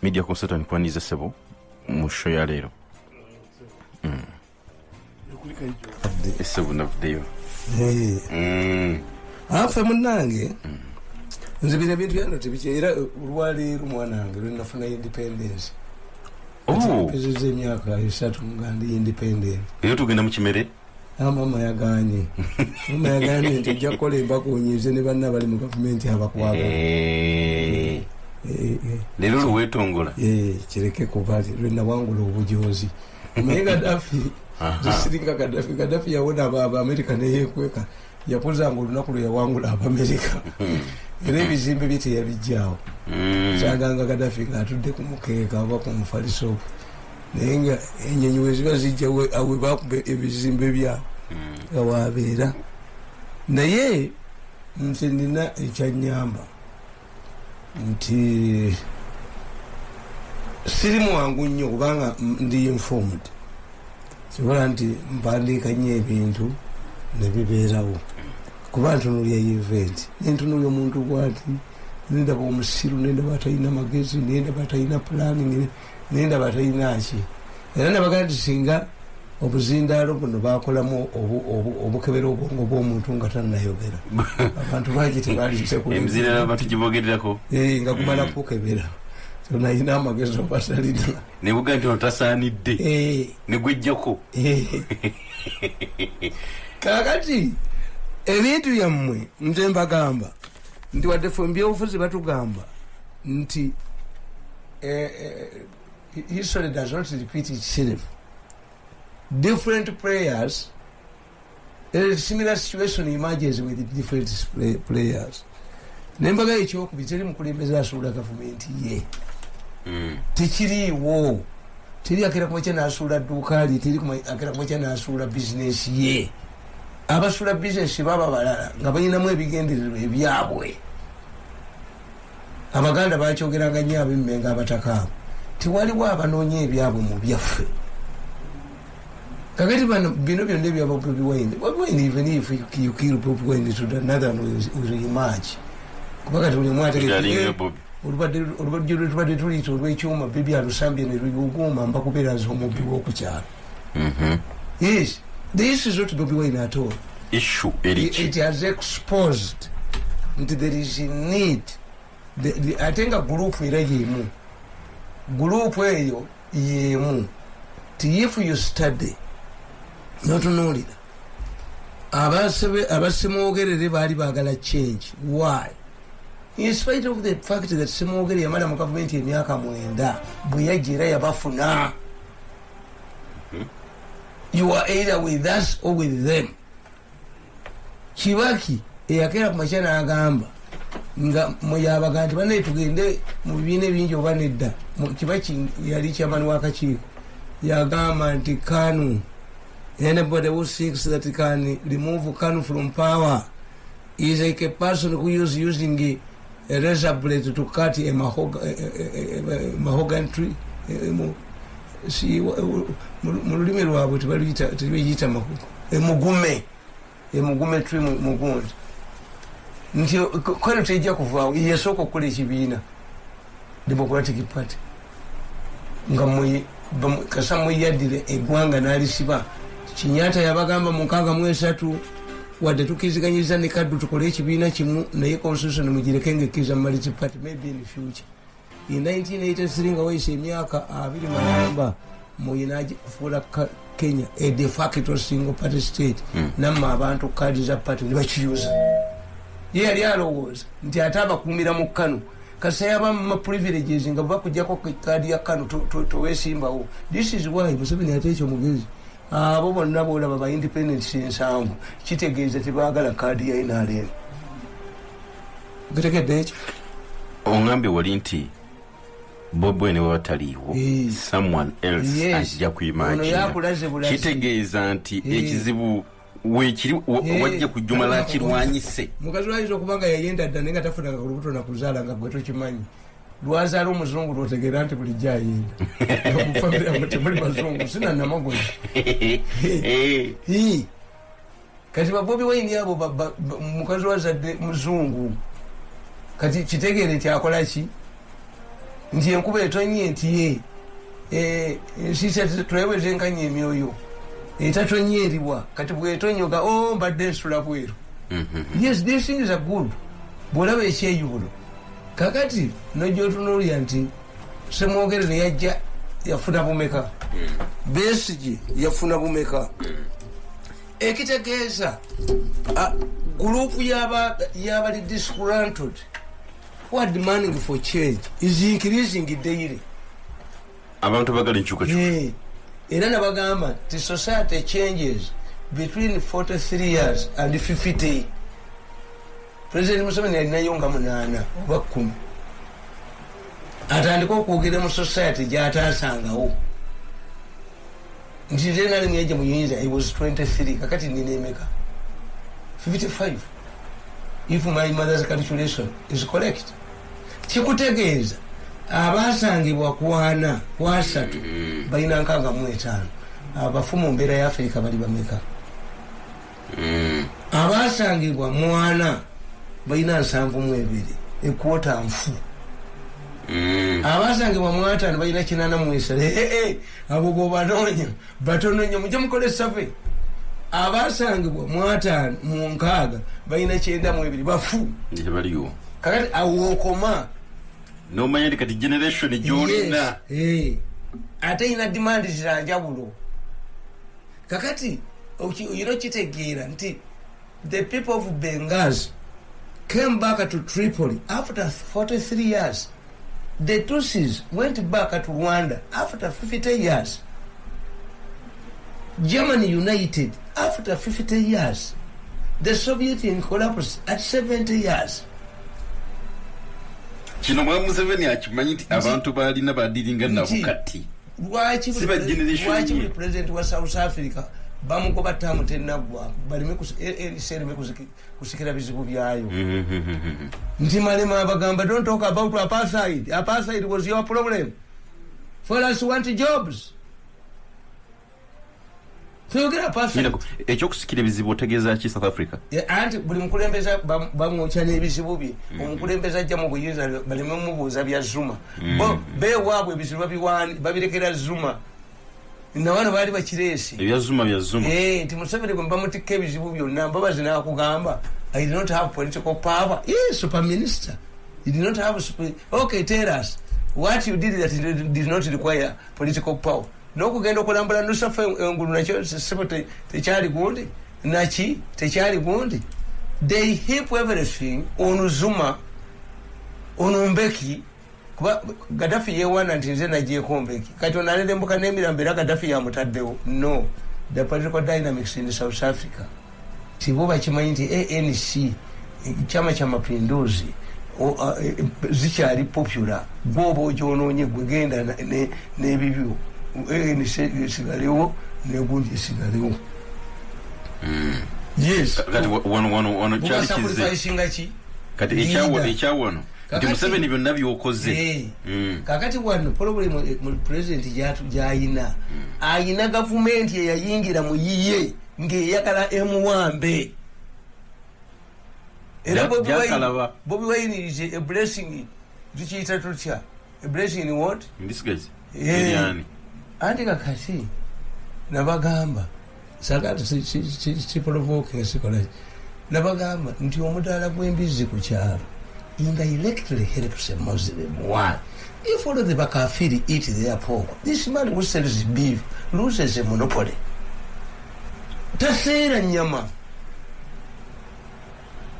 media consultant kwaniza sebo mu show ya lero. Sebo navdeyo. Afa munange. Nzibira bintu yano tibichera urwali rumwanange runafuna independence. Pezeze emyaka 3 ngandi independent. Iyo tugenda mu kimere. Mama yaganye. Mama yaganye nti kolemba kunyize ne banna bali mu government abakwaba. Lero luwetongola. Kireke kubali lwena wangula obujozi. Mega dafi. Zisiringa Gaddafi yawona aba America ne yekweka. Yapoza ngo lunaku lwe wangula aba America. Era ebizimbe bite yabijjawo. Kyaganga Gaddafi atudde ku mukeeka aba ku mufaliso. Nenga enyenyuwe ziba zijjawe awe bakube ebizimbe bya awabeera. Naye nze nina ekyanyamba nti sirimu wangu nnyo kubanga ndi informed. Kibola nti mpandiika nnyo ebintu ne bibeerawo. Kuba ntunuulya event nentunuulya omuntu bwati nenda omusiru nenda batalina magezi nenda batalina planning nenda batalina ki era nabaga nti singa obuzindaalo buno bakolamu obukebera obwongo bw'omuntu nga tannayogera abantu bangi tebaliise ku emizira abantu gibogererako nga kumala kukebera tonayina amagezi obasalina ne buga nti otasaanidde ne gwejjako kakati ebintu yammwe nze mbagamba nti wadde ffe mbyobufuzi batugamba nti history does not repeat itself. Different players, a similar situation emerges with different players. Nembaga ekyokubiri teri mukulembeza asuula gavumenti ye. Tekiriiwo. Teri akera kumakya n'asuula dduuka lye, teri akera kumakya n'asuula business ye. Abasuula business baba balala nga balinamu ebigendererwa ebyabwe. Abaganda bakyogeranga nnyo ab'emmengo abatakaabo. Tiwaliwo abanoonya ebyabwe mu byaffe. Kakati bino byonna ebyaba Bobi Wine. Bobi Wine, even if you kill Bobi Wine to another will emerge. Kuba kati buli mwategeka olubadde lwetubadde tuliyita olw'ekyuma bibi alusambye ne luyuguma mbakubeera nze omubbi w'okukyalo. Yes, the issue is not Bobi Wine at all. It has exposed that there is a need. I think a group era yemu. Group eyo yemu. If you study, not only abasemoogerere baali baagala change. Why? In spite of the fact that semoogerere yamala mu gavumenti emyaka 9 bwe yajjira yabafuna. You are either with us or with them. Kibaki eyakera ku makya n'agamba nga muyabaga nti bane tugende mu bibiina bingi oba nedda. Kibaki yali kyamani w'akakiiko yagamba nti KANU, anybody who seeks that can remove KANU from power is like a person who is using a razor blade to cut a mahogany tree. Mu lulimi lwabwe tebiyita makuku. Emugume tree mugundi. Nti kwano tejja kuvaawo yesooka okukola ekibiina Democratic Party nga kasamwe yaddire eggwanga n'alisiba. Kinyatta yabagamba mu 63 wadde tukiziganyiza ne kaddu tukole ekibiina kimu naye constitution mugireke ng'ekkiriza Multi Party maybe in the future. In 1983 nga wayise emyaka 20 muyina kufuula Kenya a de facto single party state namma abantu kadi za party ne bakiyuza. Ye yali alowooza nti ate abakuumira mu KANU kasayaba mu privileges nga bakujjako kadi ya KANU toweesimbawo. This is why Museveni ate ekyo mugezi abo bonna boolaba ba independence ensanvu kitegeeza tebaagala kadi ya NRM. Getegedde ekyo ongambye wali nti Bobi Wine wataliiwo someone else ajja kuimagine. Kitegeeza nti ekizibu wekiri wajja kujumala kirwanyise. Mukazi walizo kubanga yayenda dda nenga tafuna kulubuto na kuzaala nga gweto kimanyi. Lwazaala omuzungu lwotegeera nti buli jayenda. Okufamira mutemuli bazungu sina namagozi. Kati Bobi Wine yabo mukazi wazadde muzungu. Kati kitegeere nti akola ki? nti enkuba etonye nti ensisa twewezenkanya emyoyo etatonyeriwa kati bwetonyoga mbadde nsula bweru. Yes, these things are good. Bwolaba ekyeyubulo kakati nojotunuulya nti Semwogerere yajja yafuna bumeka Besigye yafuna bumeka ekitegeeza gurupu y'abali disgruntled who are demanding for change is increasing daily. Abantu bagala enkyukakyuka era nabagamba the society changes between 43 years and 50. President Museveni alinayo nga 8 oba 10 atandika okwogera mu society gy'ataasangawo nti nze nali mweje muyinza I was 23 kakati nina emeka 55 if my mother's calculation is correct. Kikutegeeza abaasangibwa kwana kwasatu balina 65 abafu mu mbeera ya Afrika bali bameka abaasangibwa 4 balina 72 ekwota nfu abasangibwa 5 balina 89 abo go batononya mujja mukole survey abasangibwa 5 mu 6 balina 92 bafu baliyo kakati awokoma no manya kati generation jolina ate ina demand ziranjabulo kakati kitegeera nti the people of Benghazi came back to Tripoli after 43 years. The Tutsis went back to Rwanda after 50 years. Germany united after 50 years. The Soviet Union collapsed at 70 years. Kino mwa Museveni akimanyi nti abantu balina badiringa nabo kati. Lwaki president wa South Africa bamugoba tamu tenagwa balime kusikira bizibu byayo. Nti Malema abagamba don't talk about apartheid. Apartheid was your problem. For us want jobs. Tuyogera apartheid. Ekyokusikira bizibu otegeeza ki South Africa? Anti buli mukulembeza bamwocha n'ebizibu bye. Omukulembeza ajja mu buyinza balime mubuuza bya Zuma. Be waabwe ebizibu babirekera Zuma. Na wano bali bakiresi ebya Zuma nti Museveni gwe bamutikka ebizibu byonna mbabazi n'akugamba I did not have political power. Yes, super minister, you did not have okay, tell us what you did that did not require political power. N'okugenda okulambula nusafa engulu nakyo sebo tekyali gundi nachi tekyali gundi. They heap everything on Zuma on Mbeki. Gaddafi yewana nti nze nagyeko Mbeki kati onalele mbuka n'emirambo era Gaddafi yamutaddewo. No, the political dynamics in South Africa tibo bakimanyi nti ANC chama cha mapinduzi zikyali popular bobo ojonoonye gwe genda n'ebibyo ANC esigalewo n'egundi esigalewo. Yes kati wano kyali kize kati ekyawano nti Museveni byonna byokoze. Kakati wano problem mu president gyayina ayina gavumenti eyayingira mu yiye ng'eyagala emuwambe era Bobi Wine is a blessing. Tukiyita tutya a blessing in what in this case anti kakati nabagamba sagata si provoke sikola nabagamba nti omudaala gw'embizi ku kyalo indirectly helps a Muslim. One, if all of the Bakafiri eat their pork, this man who sells beef loses a monopoly. Tasera nyama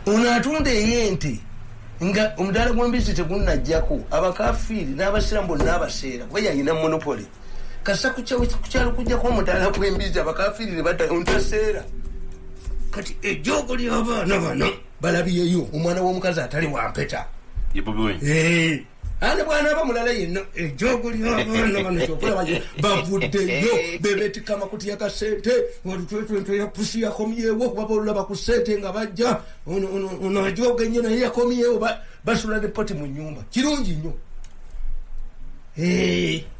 unatunde yente nga omudala gw'embizi tegunnajjako abakafiri n'abasiramu bonna abaseera kuba yalina monopoly. Kasa kukyalo kujjako omudala gw'embizi abakafiri ne badda ontaseera kati ejjogo ly'abaana bano balabiyeyo omwana w'omukazi atali wampeta ane bwana bamulala yenno ejjogo ly'abaana bano kyokola bavuddeyo bebeetikama kutya kasente watutwetwentwe yapusi yakomyewo kubabalula bakusente nga bajja ono ajoga ennyo naye yakomyewo basula ne poti mu nnyumba kirungi nnyo.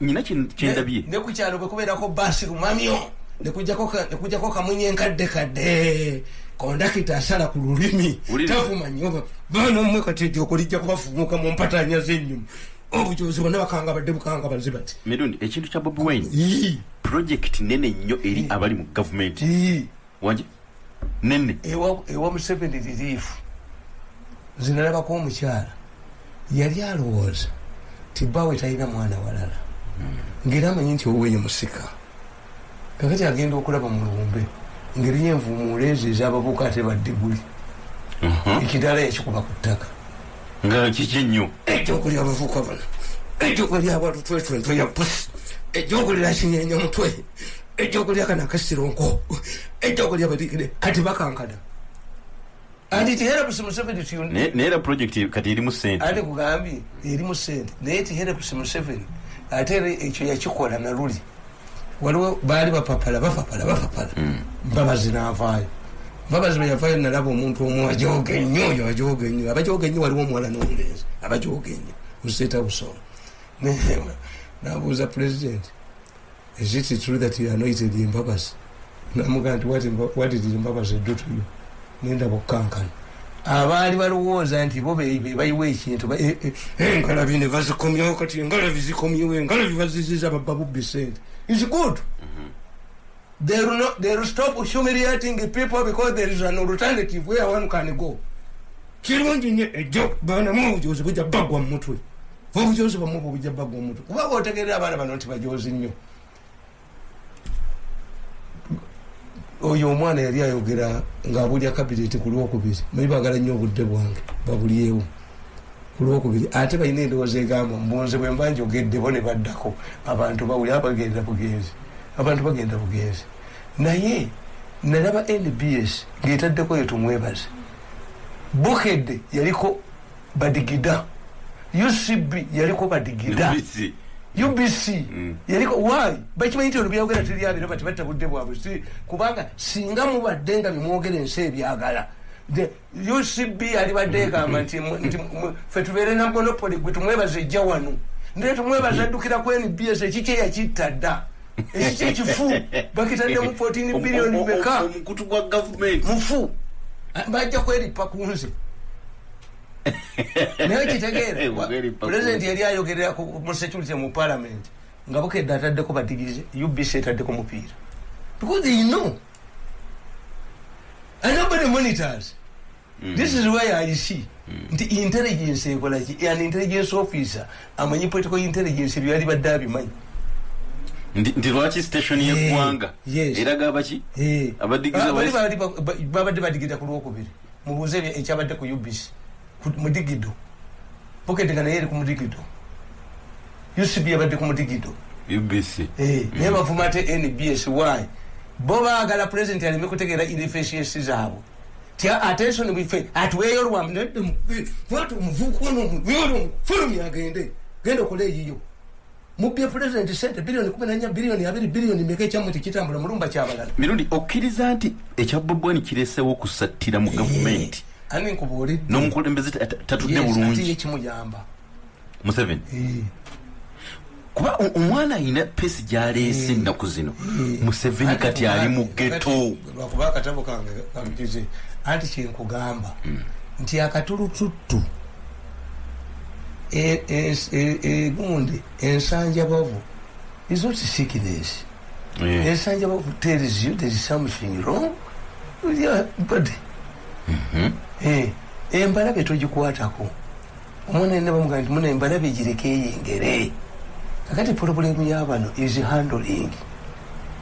Nyina kyendabye ne ku kyalo bwe kubeerako baasi lumamyo nekujjako kamunye enkadde kondakita asala ku lulimi tafuma nnyo baana mmwe kati ejjogo lijja kubafumuka mu mpatanya z'ennyuma obujozi bonna bakanga badde bukanga bazibati mirundi ekintu kya Bobi Wine project nene nnyo eri abali mu government wanje nene ewa Museveni relief zinalabako omukyala yali alowooza tibbawe talina mwana walala ngeri amanyi nti owenye musika kakati agenda okulaba mu lumbe ngeri yenvuumuula ezo ez'abavubuka ate baddiguli ekidala yakikuba ku ttaka nga kiki nnyo ekyokulya abavubuka bano ekyokulya abatutwetwentwe ya pusi ekyokulira kinyeenya omutwe ekyokulya kana akasironko ekyokulya batikire kati bakankana andi tihelps Museveni neera project kati erimu sente ate kugambye erimu sente naye tihelps Museveni ate ekyo yakikola naluli waliwo baali bapapala mbabazi n'avaayo mbabazi bwe yavaayo nalaba omuntu omu ajooga ennyo oyo ajooga ennyo abajooga ennyo waliwo omuwala n'omulenzi abajooga ennyo museta busolo nabuuza president is it true that you anointed Mbabazi namugaa nti what did Mbabazi do to you nendaba okukankana abaali balowooza nti bo be bayiwa ekintu engalabi ne bazikomyewo kati engalabi zikomyewo engalabi baziziza bababubbi sente is good. They will stop humiliating people because there is an alternative where one can go. Kirungi nye ejo bana mu bujozi bujja bagwa mu mutwe. Obujozi bamwe bujja bagwa mu mutwe. Kuba otegerera abana bano nti bajozi nnyo. Oyo omwana yali ayogera ng'abulya kabineti ku Lwokubiri. Mwe bagala nnyo obudde bwange babulyewo. Ku Lwokubiri ate balina endowooza egamba mbunze bwe mba njogedde bo ne baddako abantu bawulya bagenda bugenzi. Abantu bagenda bugenzi naye nalaba NBS ng'etaddeko yo tumwebaze Bukedde yaliko badigida UCB yaliko badigida UBC yaliko why bakimanyi nti byogera teri bati batabudde bwabwe kubanga singa mubadde nga bimwogera ensi ebyagala UCB yali badde egamba nti ffe tubeere na monopoly gwe tumwebaze ejja wano naye tumwebaze addukira ku NBS ekiki eyakitta dda ekiki ekifu bakitaddemu 14 billion beka omukutu gwa government mufu bajja kweripa kunze naye kitegeera president yali ayogerera mu security mu parliament nga Bukedde ataddeko badigize UBC etaddeko mupiira because you know and nobody monitors. This is why I see the intelligence an intelligence officer amanyi political intelligence byali baddabi manyi ndi lwaki station y'eggwanga eraga abaki abadigiza babadde badigida ku Lwokubiri mubuuze ekyabadde ku UBC mu digido Bukedde nga naye eri ku mudigido UCB yabadde ku mudigido UBC naye bavuma ate NBS why bo baagala president aleme kutegeera inefficiency zaabwe tia attention bife atweyo lwa nedde watu muvuko no fulumi agende genda kole yiyo mubye president sente bilioni 14 bilioni 2 bilioni meke kyamu tikitambula mulumba kyabalala mirundi okiriza nti ekya Bobi Wine kiresewo kusattira mu government ani nkubuli n'omukulembeze tatudde bulungi ati ekimuyamba Museveni kuba omwana ayina pesi gyaleese ennaku zino Museveni kati ali mu ghetto lwakuba akatabo kange kampize anti kyenkugamba nti akatulututtu gundi ensanja bavu is not sickness. Ensanja bavu tells you there is something wrong with your body. Embalabe togikwatako omwana ene bamugamba nti muna embalabe gireke yengere kakati problemu y'abano is handling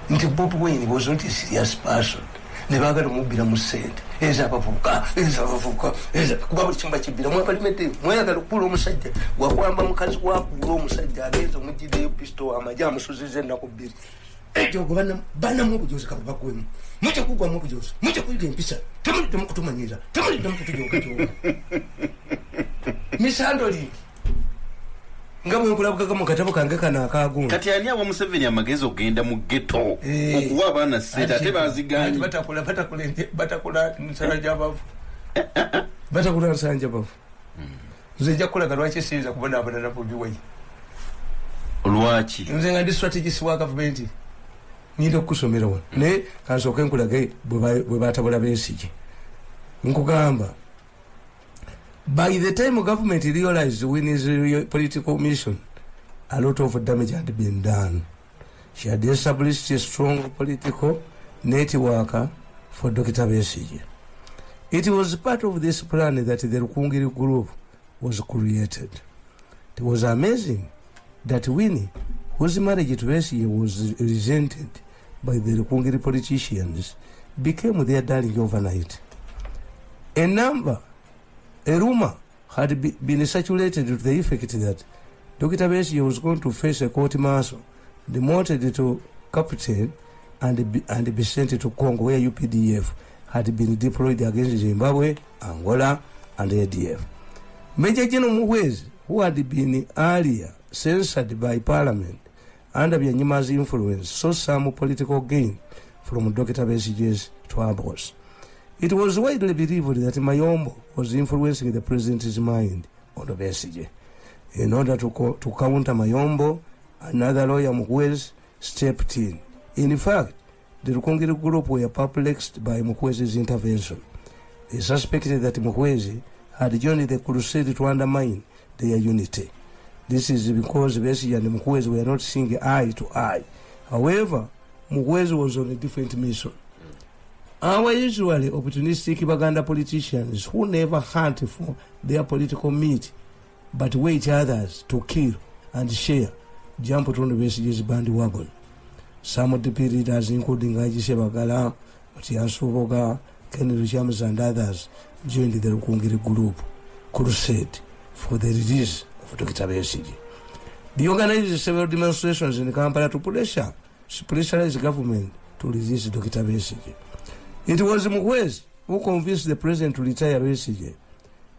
nti Bobi Wine was not a serious person ne baagala omubira mu ssente ezabavubuka kuba buli kimu bakibbira mwapalimenti mweyagala okukuula omusajja wakwamba mukazi wakuula omusajja agenza omuggireyo pisto amagye amusuziza ennaku bbiri ekyo banamu obujozi kababagwemu mujja kugwamu obujozi mujja kuyiga empisa temuliddemu kutumanyiriza temuliddemu kutujogajoga misandoli nga bwenkulabukaga mu katabo kange kana akagundi kati ani awa Museveni amagezi okugenda mu ghetto okuwa abaana ssente ate bazigaanyi batakula nsanja bavu batakula nsanja bavu nze nja kukulaga lwaki siyinza kubonaabona na Bobi Wine lwaki nze nga ndi strategist wa gavumenti nyinza okukusomera wano naye kansooke nkulage bwe batabula Besigye nkugamba By the time government realized when his political mission, a lot of damage had been done. She had established a strong political network for Dr. Besigye. It was part of this plan that the Rukungiri group was created. It was amazing that Winnie, whose marriage to Besigye was resented by the Rukungiri politicians, became their darling overnight. A rumor had been circulated to the effect that Dr. Besigye was going to face a court martial, demoted to captain, and be sent to Congo, where UPDF had been deployed against Zimbabwe, Angola, and ADF. Major General Muhwezi, who had been earlier censored by Parliament under Byanyima's influence, saw some political gain from Dr. Besigye's troubles. It was widely believed that Mayombo was influencing the president's mind on Besigye. In order to counter Mayombo, another lawyer, Muhwezi, stepped in. In fact, the Rukungiri group were perplexed by Muhwezi's intervention. They suspected that Muhwezi had joined the crusade to undermine their unity. This is because Besigye and Muhwezi were not seeing eye to eye. However, Muhwezi was on a different mission. Our usually opportunistic Baganda politicians who never hunt for their political meat but wait others to kill and share jumped on Besigye's bandwagon. Some of the leaders, including Haji Sebagala, Matias Boga, Kenny Richams, and others, joined the Rukungiri group crusade for the release of Dr. Besigye. They organized several demonstrations in Kampala to pressurize the government to release Dr. Besigye. It was Muhwezi who convinced the president to retire Besigye.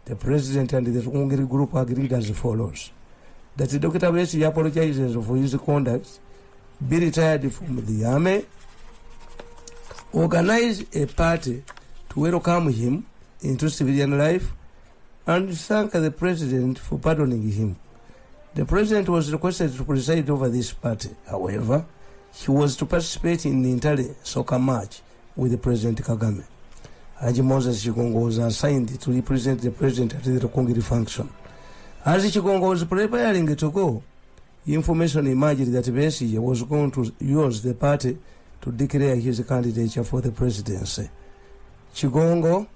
The president and the Rukungiri group agreed as follows: that Dr. Besigye apologizes for his conduct, be retired from the army, organize a party to welcome him into civilian life, and thank the president for pardoning him. The president was requested to preside over this party. However, he was to participate in the entire soccer match with President Kagame. Haji Moses Chigongo was assigned to represent the president at the Rukungiri function. As Chigongo was preparing to go, information emerged that Besigye was going to use the party to declare his candidature for the presidency. Chigongo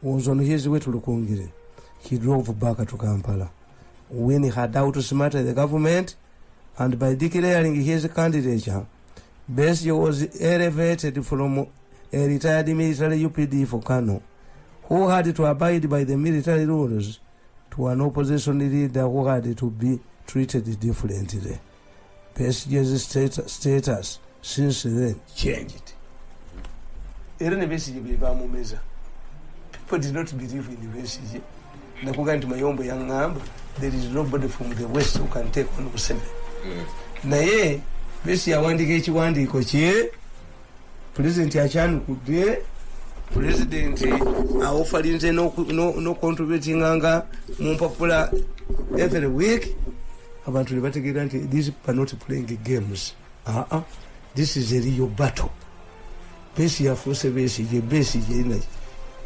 was on his way to Rukungiri. He drove back to Kampala. When he had outsmarted the government, and by declaring his candidature, Besigye was elevated from a retired military UPD for Kano, who had to abide by the military rules, to an opposition leader who had to be treated differently. Besigye's status since then changed. People did not believe in Besigye. Nakuga nti Mayombo yangamba, there is nobody from the west who can take on Museveni. Naye Besigye awandika ekiwandiiko kye, president akyanukudde, president awofalinze no contributinganga mu mpapula every week. Abantu ne bategeera nti these are not playing games. This is a real battle. Besigye afuuse Besigye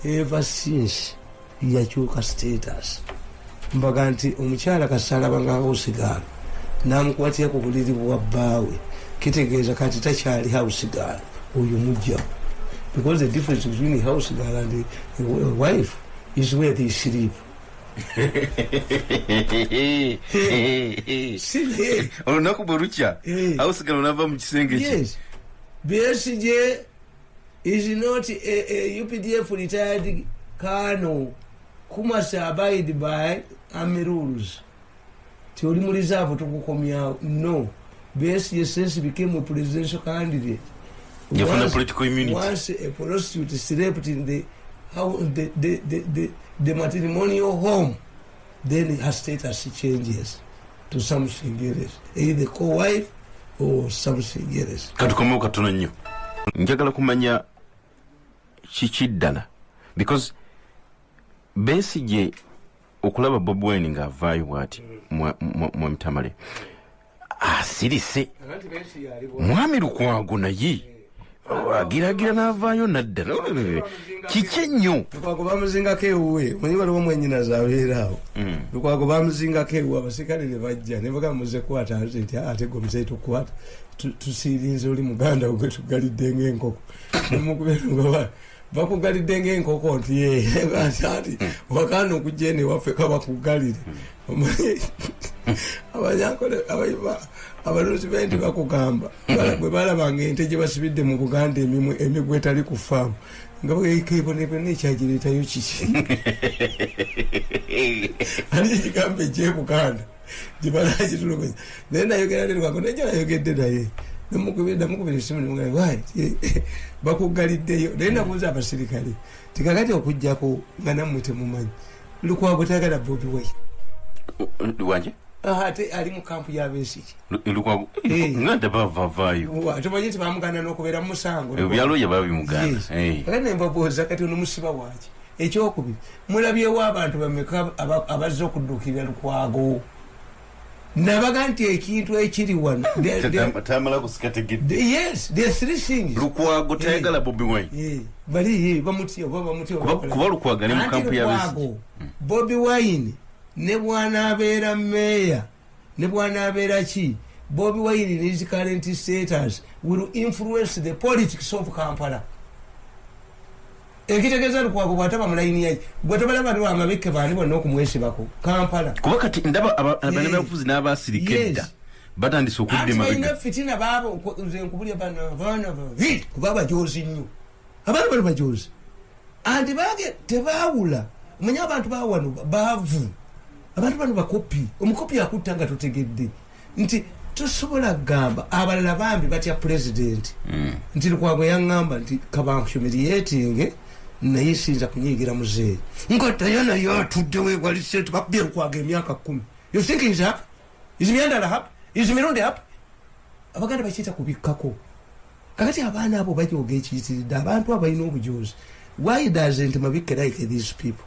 ever since yakyuka status. Mbaga nti omukyala kasalaba nga house namukwatira ku buliri bwa bbaawe, kitegeeza kati takyali house girl, oyo mujja. Because the difference between a house girl and a wife is where they sleep. Olunaku bwerucha house girl unava mu kisenge ki. Yes. Besigye is not a UPDF retired colonel who must abide by army rules. Theory reserve to Kukomia. No. Besigye since became a presidential candidate. You have political immunity. Once a prostitute slept in the matrimonial home, then her status changes to something else, either co-wife or something else. Katukomeo katono nnyo. Njagala kumanya kikiddala because Besigye okulaba Bobi Wine nga avaayo bwati mu Tamale asirise mwami Lukwago naye agiragira n'avaayo nadda kiki nnyo Lukwago bamuzingako ewuwe omanyi waliwo mwennyinaze abeeraawo Lukwago bamuzingako ewuwe abasirikale ne bajja ne bagamba muzekwata nti ate gwe muzeeyi tukwata tusiirinze oli muganda gwe tugalidde ng'enkoko nemukubeera bakugalidde ng'enkoko nti ati wakaana okujja eno ewaffe kabakugalire abanyankole abalunzi b'ente bakugamba bwe balabanga ente gye basibidde mu Buganda emigwa etali ku faamu nga bakebonebona ekyagireetayo kiki ani ekigambo eky'e Buganda gye balagitulugunya naye nayogera ne Lukwago naye nayogedde naye namukubira esimu nemugamba bakugaliddeyo naye nabuuza abasirikale tikakati okujjako nga nammwe temumanyi Lukwago tayagala Bobi Wine wanje ate ali mu kampu y'abeesiki Lukwago nganda bavavaayo tumanyi nti bamuganda n'okubeera mu musango ebyalo ye babimuganda kati nembabuuza kati ono musiba waaki ekyokubiri mulabyewo abantu bameka abazze okudduukirira Lukwago nabaga nti ekintu ekiri wano tamala kusikategedde yes there's three things Lukwago tayagala Bobi Wine bali bamutya kuba Lukwago ali mu kampu y'abeesiki Bobi Wine ne bw'anaabeera meeya ne bw'anaabeera ki Bobi Wine in his current status will influence the politics of Kampala ekitegeeza Lukwago bw'ataba mu layini yaki bwe tobalaba niwo amabikke baani bonna okumwesibako Kampala kuba kati ndaba abanyabufuzi n'abaasirika edda batandise okudda balina fitina baabo nze nkubulya baana babi kuba abajoozi nnyo abaana bano bajoozi anti bage tebaawula omanye abantu baawano baavu abantu bano bakopi omukopi akutta nga totegedde nti tosobola kugamba abalala bambi batya pulezidenti nti Lukwago yaŋŋamba nti kabanhumiriyetinge naye sinza kunyigira muzeeyi nga Diana yatudde weewalise nti bakubye Lukwago emyaka 10 you think he's happy is Myandala happy is Mirundi happy abaganda bakiyita kubikkako kakati abaana abo bajooga ekiyitiridde abantu abalina obujoozi why doesn't Mabikke like these people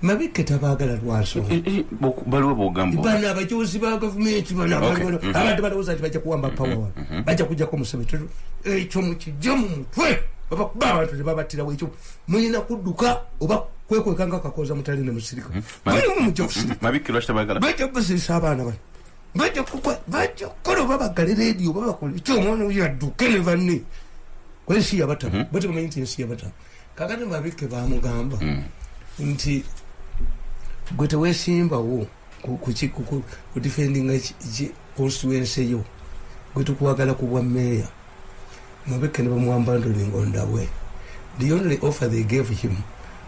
Mabikke tabaagala lwansonga baliwo bogamba bana abajoozi ba gavumenti abantu balowooza nti bajja kuwamba power bajja kujjako Museveni ekyo mukijja mu mutwe babakuba abantu tebabattirawo ekyo mulina kudduka oba kwekwekanga akakoza mutali ne musirika mulimu mujja kusirika Mabikke lwaki tabaagala bajja kubasirisa abaana bano bajja kukola babagale rediyo babakola ekyomwana oyo adduke ne banne kwensi yabatamu bati bamanyi nti ensi yabatamu kakati Mabikke bamugamba nti gwe teweesimbawo ku defendinga constituency yo gwe tukwagala ku bwa meeya Mabikke ne bamuwambandolinga ondawe the only offer they gave him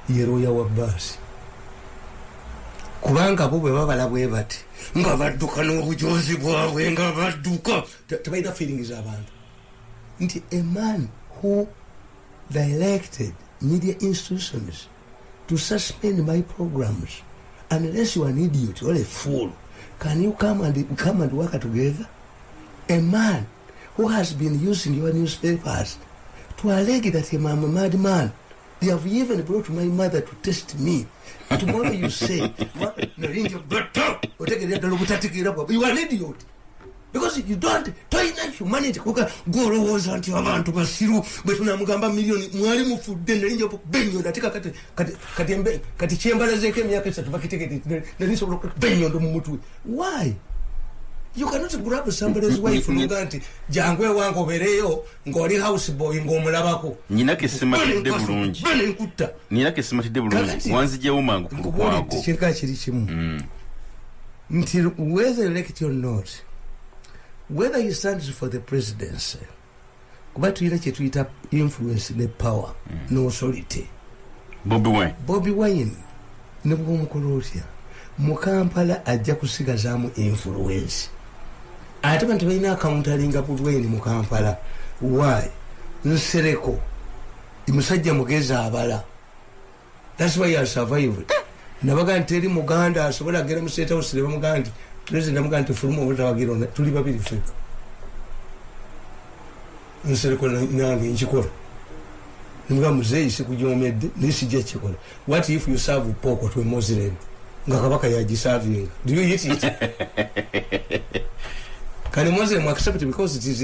ye lawyer wa basi kubanga bo bwe babala bwe bati nga badduka n'obujoozi bwabwe nga badduka tebalina feelings abantu nti a man who directed media institutions to suspend my programs unless you are an idiot or a fool can you come and work together a man who has been using your newspapers to allege that I'm a madman they have even brought my mother to test me tomorrow you say you are an idiot because you don't toyina humanity kuka golowooza nti abantu basiru bwe tunamugamba milioni mwali mufudde nalinja benyondo ate kati kyembalazeeko emyaka 3 bakitegedde nalisobola benyondo mu mutwe why you cannot grab somebody's wife lunga nti jangu ewange obereyo ng'oli house boy ng'omulabako nyinake simatidde bulungi nyinake simatidde bulungi wanzijewo mangu ku Lukwago kirika kiri kimu nti whether elect or not whether he stands for the presidency kuba tuyina kye tuyita influence ne power no authority Bobi Wine ne bw'omukola otya mu Kampala ajja kusigazaamu influence ate bantu balina accountalinga Bobi Wine mu Kampala why Nsereko musajja mugezi abala that's why he has survived nabaga nti eri Muganda asobola agera mu State House ne bamugamba nti president amugamba nti fuluma obutawagira tuli babiri ffeka Nsereko nange nkikola nga muzeeyi sikujomedde nisijja kikola what if you serve poko to a Muslim nga kabaka yagisavinga do you eat it Can you Muslim accept it because it is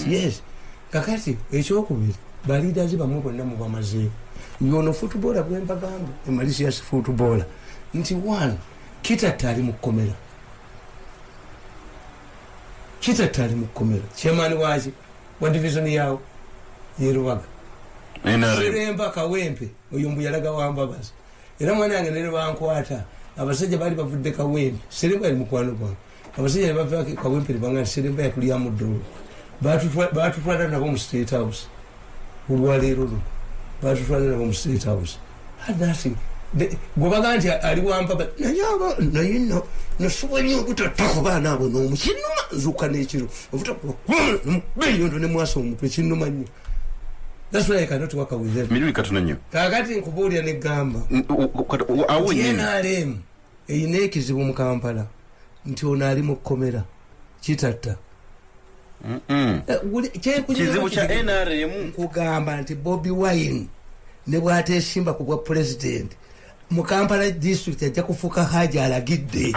yes. Kakati ekyokubiri balidazi bamwe bonna mu bamaze yono footballer bwemba gamba malicious footballer nti one kitatali mu komera chairman waje wa division yawo yeruwaga Seremba Kawempe oyumbu yalaga wamba basi era mwana yange nere bankwata abasajja bali bavudde Kawempe Seremba ali mukwano gwange abasajja bava Kawempe libanga Seremba yatuli ya muddo batutwala nabo mu State House ulwalero batutwala nabo mu State House hadasi gobaga nti ali wamba na yino nasubanyi okutako bana abo no mukinuma zuka nekiro obutako beyondo ne mwaso mu kinuma nnyo. That's why I cannot work with them. Miruli katunanyo. Kakati nkubulya ne gamba. Awo nyine. NRM eyinekizibu mu Kampala nti ono ali mu komera kitata. Kizibu cha NRM kugamba nti Bobi Wine ne bwatesimba ku bwa president mu Kampala district ajja kufuka haja alagidde.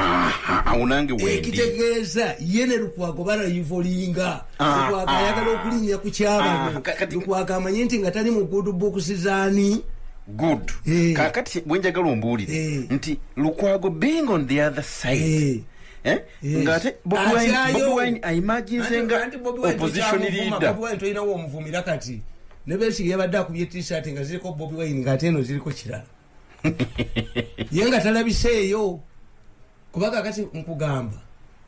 Unange wendi. Kitegeeza yene Lukwago bara yivolinga. Lukwago ayagala okulinya ku kyaba. Lukwago amanyi nti nga tali mu good books zani. Good. Kakati bwenjagala ombulire nti Lukwago being on the other side. Ngate Bobi Wine I imagine senga opposition leader. Bobi Wine toina wo mvumira kati. Nebesi yabadde akubye t-shirt nga ziriko Bobi Wine ngate eno ziriko kirala. Yenga talabiseyo kubaga kati nkugamba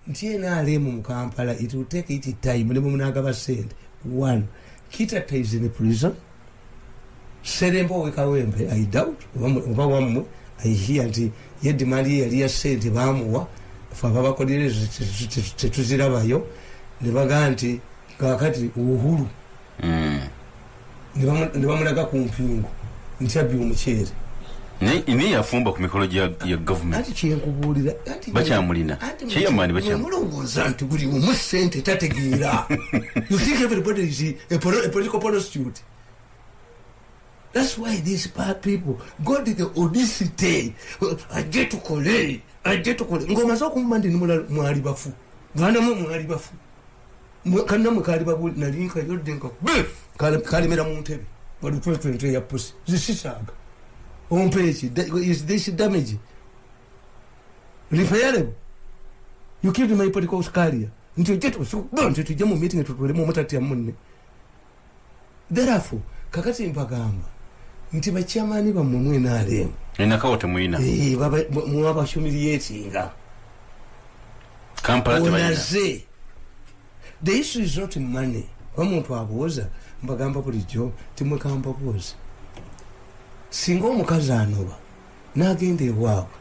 nti NRM mu Kampala it will take it time ne munagaba send one Kitata is in a prison Seremba we Kawempe I doubt oba wamu I hear nti ye demand yali ya send bamuwa fa baba kodire tetuzirabayo ne baganti kakati uhuru ne bamulaga ku mpingo nti abi umuchere ni yafumba ku mikolo ya government ati kyenkubulira ati bachamulina chairman mulongoza nti buli umusente tategeera you think everybody is a political prostitute. That's why these bad people go to the audacity aje tukole ngoma zo kumandi ni mwali bafu ngana mwali bafu kana mukali babu nalinka yodenka kale mera mu ntebe bali 2020 ya pusi zishisaga on page is this damage repairable. You killed my political career until get so don't to jam meeting to the moment at your money. Therefore kakati mpagamba nti bachairman ba mumwe nale enakawote muina baba muaba humiliatinga Kampala tebayina. The issue is not money. Omuntu aboza mbagamba bulijjo timwe kamba boza singa omukazi anoba nagende ewaabwe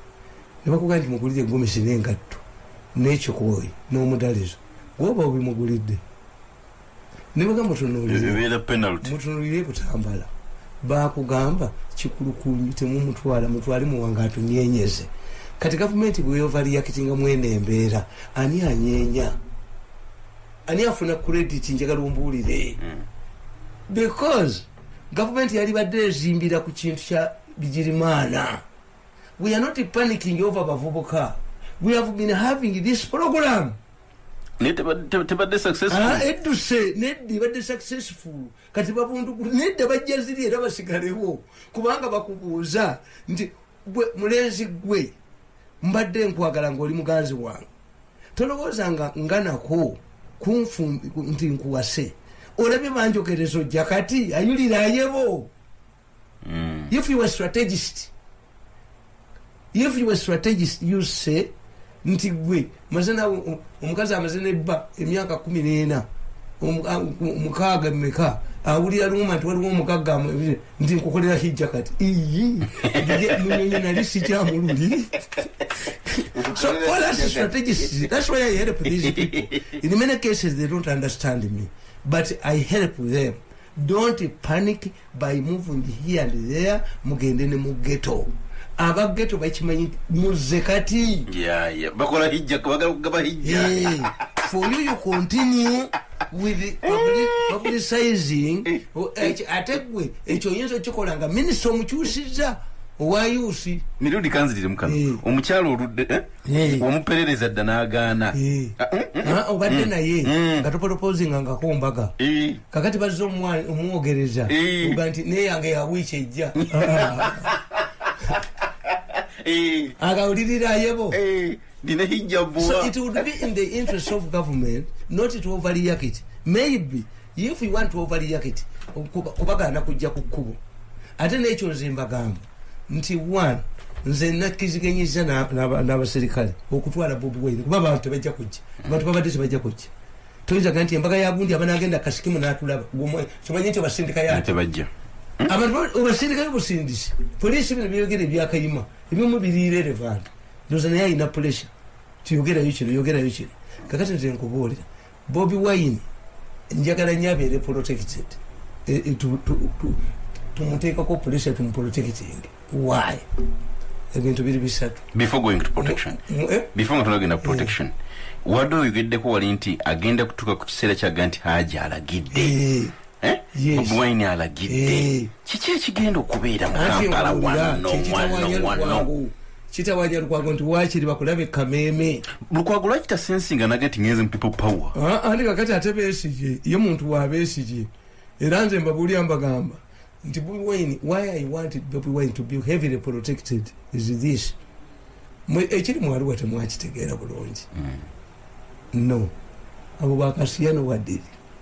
ne bakugamba nti mugulire gomesi n'engatto n'ekikoyi n'omudalizo gwoba obimugulidde ne bagamba mutunulire Butambala bakugamba kikulukulu temumutwala mutwale muwangato nyenyeze kati gavumenti bweyovalyakitinga mwene embeera ani anyenya ani afuna credit njagala ombulire because government yali badde ezimbira ku kintu kya bijirimana. We are not panicking over bavubuka. We have been having this program. Tebadde successful. Eduse neddi badde successful. Kati babundu nedda bajjaziri era basigalewo kubanga bakubuuza nti mulenzi gwe mbadde nkwagala ng'oli muganzi wange tolowoozanga nganako kunfumbi nti nkuwase olabye banjogerezo jakati ayulirayebo. If you were strategist you say nti gwe mazena omukazi amazena ebba emyaka 14 omukaaga mmeka awulira luma nti waliwo omukaaga nti nkukolera hijja kati munyenye nali sikyamululi. So all as strategists, that's why I help these people. In many cases they don't understand me, but I help them. Don't panic by moving here and there. Mugende ne mugeto. Aba geto bachimanyi muzekati. Yeah. Bakola hijja kubagaba hijja. For you continue with the publicizing. Atekwe ekyo yinzo kikola nga minister omukyusiza owayusi mirundi kanzirire mukano omukyalo oludde omuperereza dda n'agaana obadde naye nga topolopozinga nga kombaga kakati bazze omwogereza oga nti neyange yawiiki ejja agawuliriraayebo. So it would be in the interest of government not to overreact it. Maybe if we want to overreact it, kubagana kujja ku kkubo. Ate n'ekyo nze mbagamba nti one nze nakizigenyiza n'abaserikale okutwala Bobi Wine kuba abantu tebajja kujja, abantu babadde tebajja kujja. Toyinza ganti embaga ya gundi abanagenda kasikimu n'atulaba kimanyi nti basindika yate tebajja abantu obasindika y'obusindisi poliisi bino byogera ebyakayima ebimu biri irrelevant ndoza naye alina pressure tuyogerayo kino kakati nze nkubuulira Bobi Wine njagala nnyo abeere protected tumuteekako pressure tumuprotecting. Why? Ebintu biri bisatu before going to protection before nga tunagenda protection wadde oyogeddeko wali nti agenda kutuuka ku kiseera kyaga nti Haji alagidde Bobi Wine alagidde kiki ekigenda okubeera mu Kampala wano kitawanya Lukwago nti wakiri bakulabe Kameme Lukwago lwakita sensinga naga nti ngenze mu people power andi kakati ate Besigye ye muntu wa Besigye era nze mbabuulira mbagamba nti Bobi Wine, why I wanted Bobi Wine to be heavily protected is this. Ekiri mwaliwo temwakitegeera bulungi. No. Abo bakasiyano wadde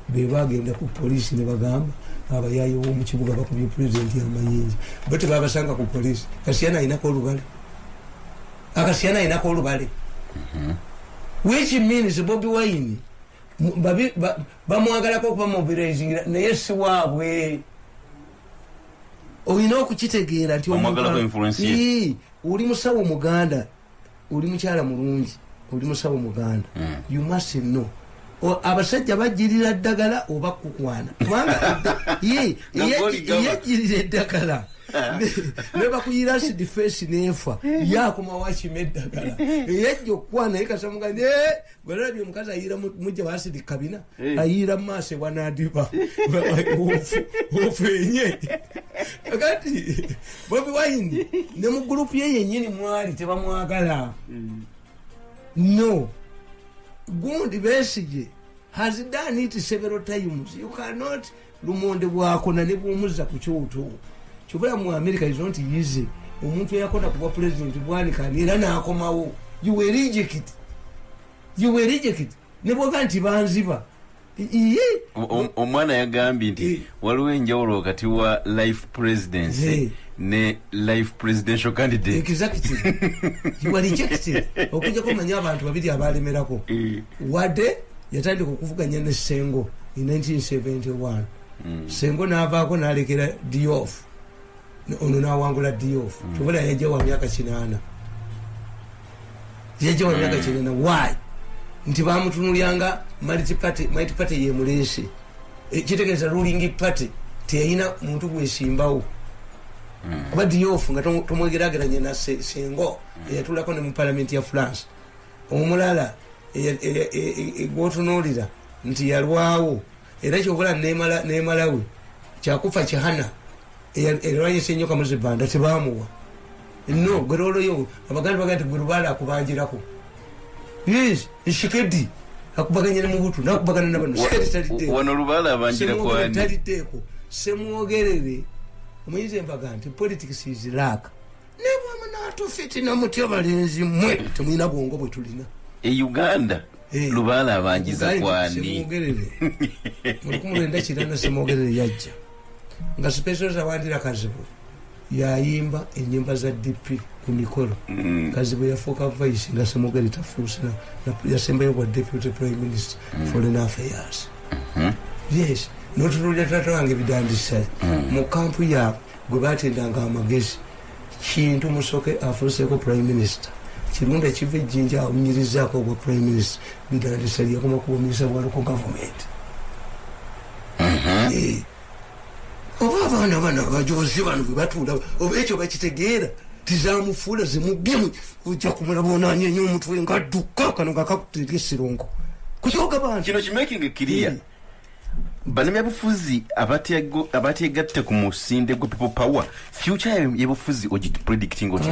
be bagenda ku poliisi ne bagamba abayayo mu kibuga bakubye president y'amayinja. Bote babasanga ku poliisi. Kasiyana ayinako olubale. Which means Bobi Wine bamwagalako bamobilizinga naye si waabwe. Oyina okukitegeera nti oli musawo Muganda, oli mukyala mulungi, oli musawo Muganda. You must know. Abasajja bajjirira ddagala oba kukwana. Kubanga yajjirira eddagala. Ne bakuyira acid face nefa. Yakoma wakime eddagala. Yajja okwana naye kasamuganda gwalabye omukazi ayira mujja wa acid kabina. Ayira maaso wanadiba. Ofenye. Agati Bobi Wine ne mu group ye yennyini mwali tebamwagala. No. Gundi Besigye has done it several times. You cannot lumonde bwako na nebumuza ku kyoto. Kyobula mu America is not easy. Omuntu yakona kuba president bwani kanira na akomawo. You were rejected. Nebo ganti banziba. Omwana yagambye nti waliwo enjawulo wakati wa life presidency ne life presidential candidate. Exactly. You were rejected. Okujja kumanya abantu babiri abalemerako. Wadde yatandika okuvuganya ne Sengo in 1971. Sengo n'avaako n'alekera Diouf. Ono n'awangula Diouf. Kyobula yajja wa myaka 8. Why? Nti bamutunulyanga multi party ye mulesi. Kitegeeza ruling party teyina muntu gwesimbawo. Kuba Diouf nga tomwegerageranye na Sengo eyatulako ne mu parliament ya France. Omulala gwotunuulira nti yalwawo era kyobula neemalawe kyakufa kihana erwanyisa ennyo Kamuzibanda tebamuwa. No gweroloyo abaganda bagati gwerubala akubanjirako. Yes, Shikedi akubaganya mu butu nakubagana nabano wano lubala abanjira kwani taliteko semwogerere omuyize mbaganti politics is lack nebo manato fiti na mutyo balenzi mwe tumina bongo bwe tulina Uganda lubala abanjiza kwani semwogerere mulikumulenda kirana semwogerere yajja nga special zawandira kazibu yayimba enyimba za DP ku Nikolo kazibu yafuka vice nga semogeri tafusa na yasembayo kwa deputy prime minister foreign affairs. Yes, notulya tata wange bidandisa mu kampu ya gwe batendanga amagezi kintu musoke afuse ko prime minister kirunda kive jinja unyirizaako kwa prime minister bidandisa yakoma ku minister wa local government. Abana bajozi bano batula obekyo bakitegeera tizamufula zimugemu ujja kumulabona nyenye omutwe ngaduka kano gakakutirisirongo kuyoga bantu kino making clear Bana byabufuzi abatyegatte ku musinde gwe people power future yabufuzi oji predicting oti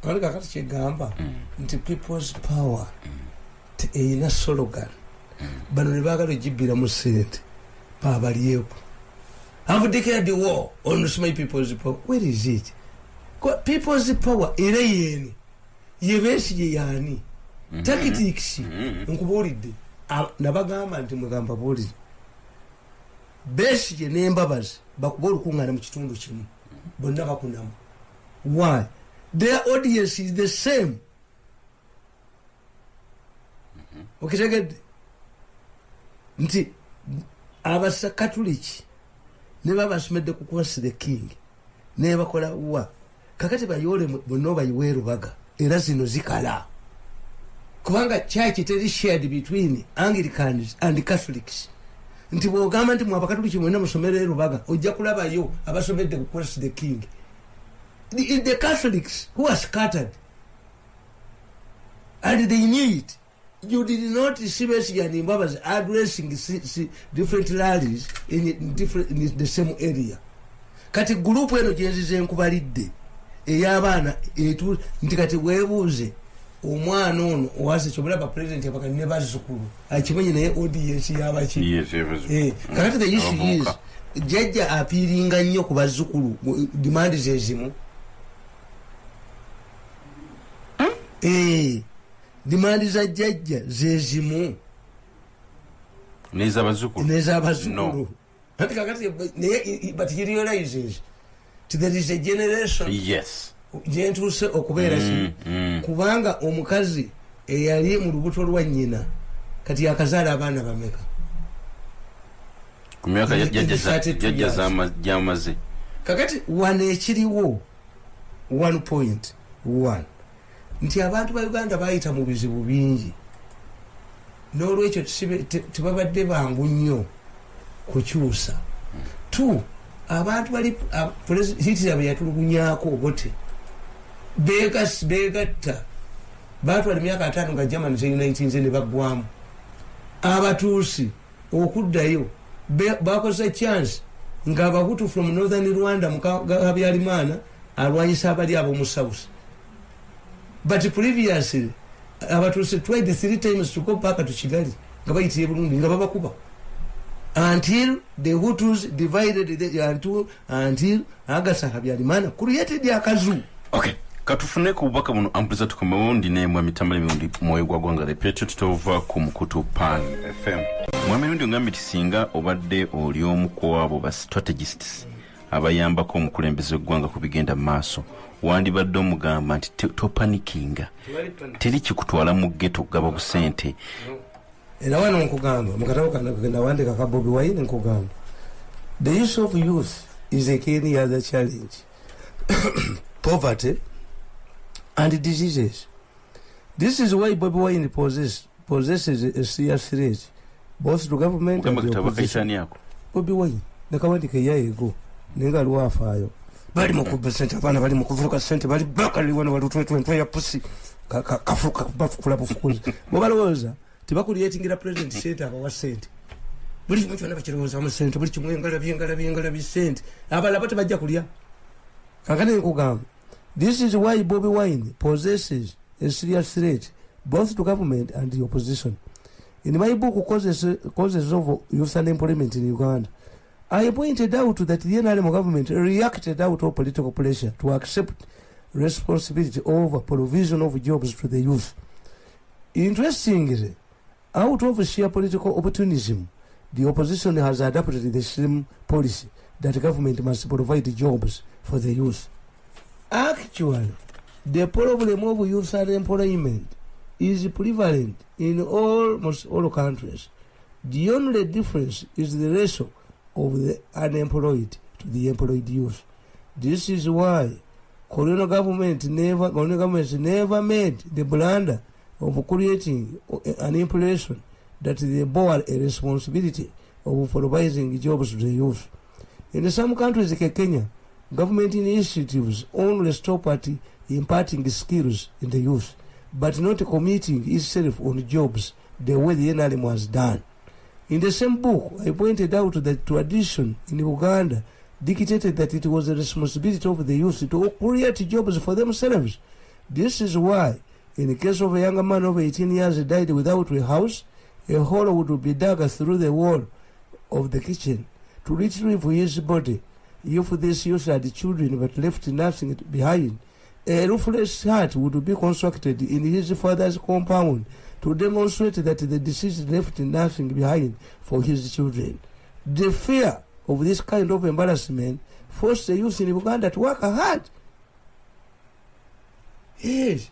alika kati kyegamba nti people's power eyina slogan bano ne baagala ogibbira mu ssente babalyeku. I've declared the war on my people's power. Where is it? People's power era yeni yebesigye yani tactics nkubulidde nabagamba nti mugamba buli besigye n'embabazi bakuba olukungana mu kitundu kimu bonna bakunamu. Why? Their audience is the same. Okitegedde nti abasa Catholic ne babasomedde ku cross the king ne bakola wa kakati bayole bonna bayiwe Rubaga era zino zikala kubanga church teri shared between Anglicans and Catholics. Nti bwogamba nti mwabakatuliki mwena musomere Rubaga ojja kulabayo abasomedde ku cross the king. The Catholics who are scattered and they knew it. You did not see Besigye and Mbabas addressing different rallies in the same area. Kati group eno gyenzize nkubalidde ey'abaana etu nti kati weebuuze omwana ono owaase kyobulaba president yabaka ne bazzukulu akimanyi naye audience y'abaki. Kakati the issue is jjajja apiiringa nnyo ku bazzukulu demand zezimu. Demand za jjajja zezimu n'ez'abazzukulu. Ati kakati but he realizes there is a generation gyentuuse okubeera kubanga omukazi eyali mu lubuto lwa nnyina kati yakazaala abaana bameka ku myaka jjajja gyamaze. Kakati wano ekiriwo 1.1 nti abantu ba Uganda bayita mu bizibu bingi n'olwekyo tebabadde bangu nnyo kukyusa. 2 abantu bali Hitler bwe yatulugunyaako obote begatta batwala emyaka 5 nga Germany ze ne baggwamu abatuusi okuddayo bakoze chance nga Abahutu from northern Rwanda Habyarimana alwanyisa abali ab'omu south. But previously abatuusi tried 3 times to go back to Kigali nga bayitire Burundi nga babakuba until the Hutus divided until Agasa Habyarimana created akazu. Okay, katufune ku bubaka buno ampuliza tukomewo ndine mwami Tamale mirundi moyo gwa gwanga repeto tutova ku Mukutu Pan FM. Mwami mirundi ngambi tisinga obadde oli omu ku abo ba strategists abayambako omukulembeze gwanga kubigenda maaso wandibadde omugamba nti topanikinga teri kikutwala mu ghetto gaba busente. Era wano nkugamba mukatabo kana wandika ka Bobi Wine nkugamba the issue of youth is a key other challenge. Poverty and diseases. This is why Bobi Wine possesses a serious threat both to government and the opposition. Bobi Wine nakawandika yaego nenga lwafaayo bali mukuba sente abana bali mukuvuka sente bali bakali wana walutwe ya pusi kafuka bafukula bufukuzi mubaloza tibakuliyetingira president sente aba wa sente buli muntu ana bakiroza mu sente buli kimwe ngala bisente abala bate bajja kulya kakane nkugamba. This is why Bobi Wine possesses a serious threat both to government and the opposition. In my book Causes of Youth Unemployment in Uganda, I pointed out that the NRM government reacted out of political pressure to accept responsibility over provision of jobs to the youth. Interestingly, out of sheer political opportunism, the opposition has adopted the same policy that government must provide jobs for the youth. Actually, the problem of youth unemployment is prevalent in almost all countries. The only difference is the ratio of the unemployed to the employed youth. This is why colonial governments never made the blunder of creating an impression that they bore a responsibility of providing jobs to the youth. In some countries like Kenya, government initiatives only stop at imparting skills in the youth, but not committing itself on jobs the way the NRM has done. In the same book, I pointed out that tradition in Uganda dictated that it was the responsibility of the youth to create jobs for themselves. This is why, in the case of a younger man of 18 years who died without a house, a hole would be dug through the wall of the kitchen to retrieve his body. If this youth had children but left nothing behind, a roofless hut would be constructed in his father's compound to demonstrate that the deceased left nothing behind for his children. The fear of this kind of embarrassment forced the youth in Uganda to work hard. Yes.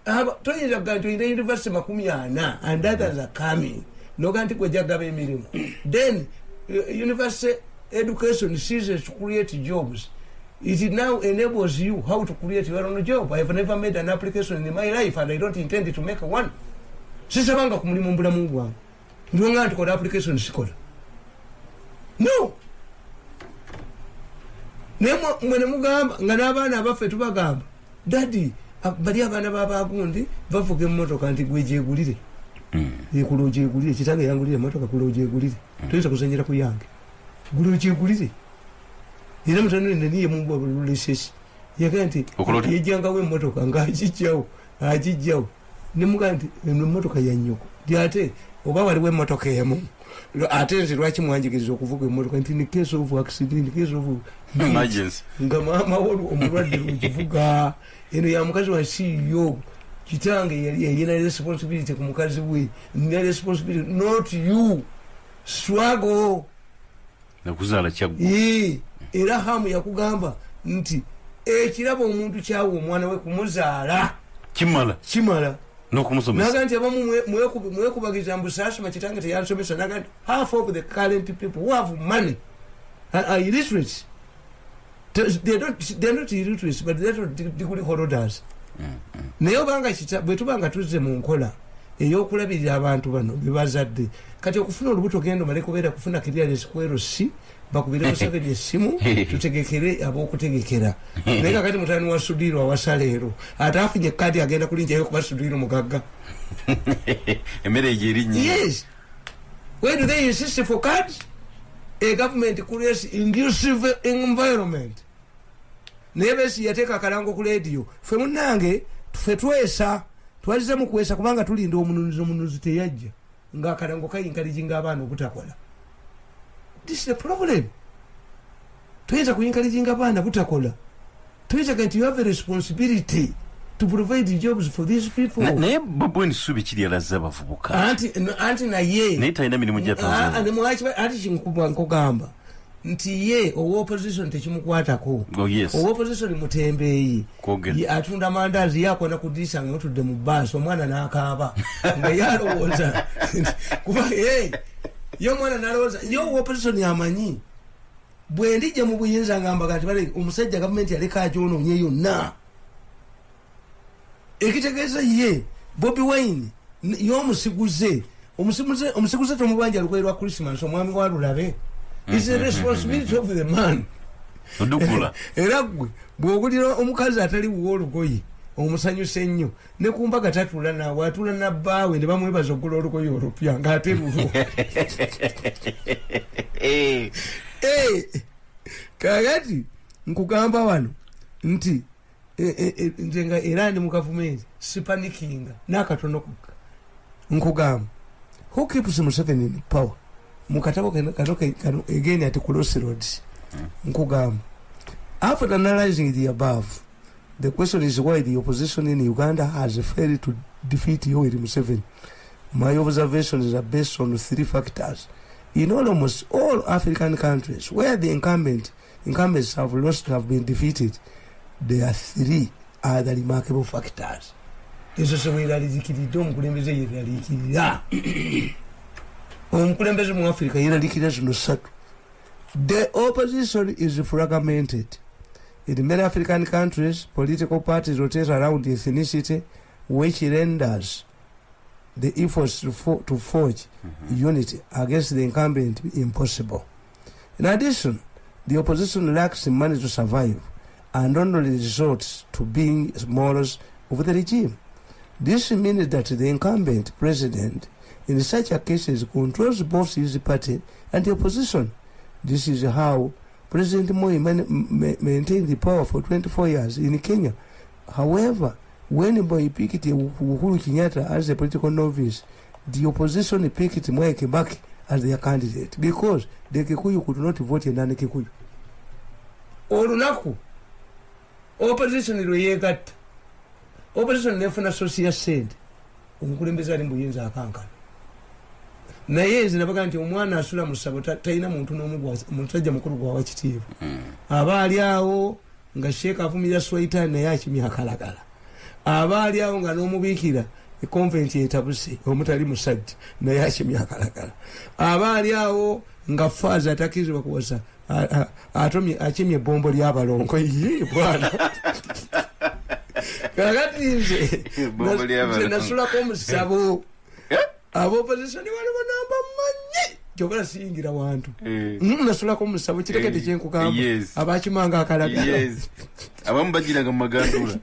Toyinza kugantu in the university makumi ana and others are coming. No ganti kwejagaba emirimu. Then university education ceases to create jobs. It now enables you how to create your own job. I have never made an application in my life and I don't intend to make one. Sisabanga kumulimu mbula mungu wangu. Ndonga antikola application sikola. No. Nemo mwene mugamba nga n'abaana abaffe tubagamba daddy bali abaana b'abagundi bavuga emmotoka nti gwe gyegulire ekula gyegulire kitange yangulire emmotoka kula gyegulire toyinza kusenyera ku yange gula gyegulire era mutano neniye mubulesesi yaga nti yejjangawo emmotoka ng'agijjawo nemuga nti emmotoka ya nnyoko ate oba waliwo emmotoka emu ate nze lwaki mwanjigiriza okuvuga emmotoka nti in case of accident, in case of emergency nga maama wo omulwadde lwekivuga eno ya mukazi wa CEO kitange yalina responsibility ku mukazi we nina responsibility not you struggle nakuzala kyaggo era hamu yakugamba nti ekirabo omuntu kyawo omwana we kumuzaala kimala n'okumusomesa naga nti abamu mwekubagiza mbusasoma kitange teyansomesa naga nti half of the current people who have money are illiterate. They're not illiterate, but they're not degree holders. Naye obanga bwe tubanga tuzze mu nkola ey'okulabirira abantu bano be bazadde kati okufuna olubuto gendo male kubeera kufuna kirya square si bakubire kusabira essimu tutegekere ab'okutegekera naye kakati mutani wa Sudiro awasaleero ate afunye kadi agenda kulinjayo kuba Sudiro mugagga emmere egyerinnya. Yes. Why do they insist for cards? A government creates inducive environment. Nebesi yateeka akalango ku radio ffe munnange ffe twesa twalize mu kwesa kubanga tulinda omununuzi teyajja ng'akalango kayinkalijinga abaana obutakola. This is the problem. Tuyinza kuyinkalijinga abaana butakola. Tuyinza nti you have a responsibility to provide jobs for these people. Naye Bobi Wine subi kiri alaza abavubuka anti naye naye talina mirimu gy'atakoze ati kinkugamba nti ye opposition tekimukwatako. Opposition mutembeeyi atunda mandaazi yakona ku ddirisa nga otudde mu bbaasi omwana n'akaaba nga yalowooza kuba ye omwana n'alowooza ye opposition amanyi bwe ndijja mu buyinza ngamba kati bale omusajja gavumenti yaleka agyonoonye yonna ekitegeeza ye Bobi Wine y'omusiguze omusiguze tomubanja lugoye lwa Christmas omwami wa lulabe. It's a responsibility of the man. Era gwe bw'ogulira omukazi atali wuwa olugoye omusanyusa ennyo ne ku mbaga tatula naawe atula nabbaawe ne bamwebaza okugula olugoye olupya ng'ate lulo. Kakati nkugamba wano nti nze nga era ndi mu gavumenti sipanikinga n'akatono kokka nkugamba who keeps Museveni in power mukatabo kano again at crossroads nkugamba. After analyzing the above, the question is why the opposition in Uganda has failed to defeat Yoweri Museveni. My observations are based on 3 factors. In almost all African countries where the incumbents have been defeated, there are 3 other remarkable factors. Omukulembeze mu Africa yeralikira zino 3. The opposition is fragmented. In many African countries, political parties rotate around ethnicity, which renders the efforts to forge unity against the incumbent impossible. In addition, the opposition lacks money to survive and only resorts to being models of the regime. This means that the incumbent president in such a cases controls both his party and the opposition. This is how President Moi maintained the power for 24 years in Kenya. However, when Moi picked Uhuru Kenyatta as a political novice, the opposition picked Mwai Kibaki as their candidate because the Kikuyu could not vote in any Kikuyu. Orunaku, opposition iloyegat, opposition nefuna social said, umukulembeza ali mbuyinza akankana. Na yezi nabaga nti omwana asula mu ssabo talina muntu n'omu musajja mukulu gwa wakitiibwa. Aba ali awo nga Sheikh avumira Swaita naye akimya akalagala. Aba ali awo nga n'omubiikira ekonventi etabuse omutali musajja naye akimya akalagala. Aba ali awo nga Faaza atakizibwa kuwasa akimya ebbombo ly'abalongo ye bwana. Kakati nze nasulako mu ssabo. Abo opposition waliwo namba manyi kyokala siyingira wantu nasulako mu ssabo kirekete kyenkugamba abakimanga akalagala abamu bagiraga mu magandula.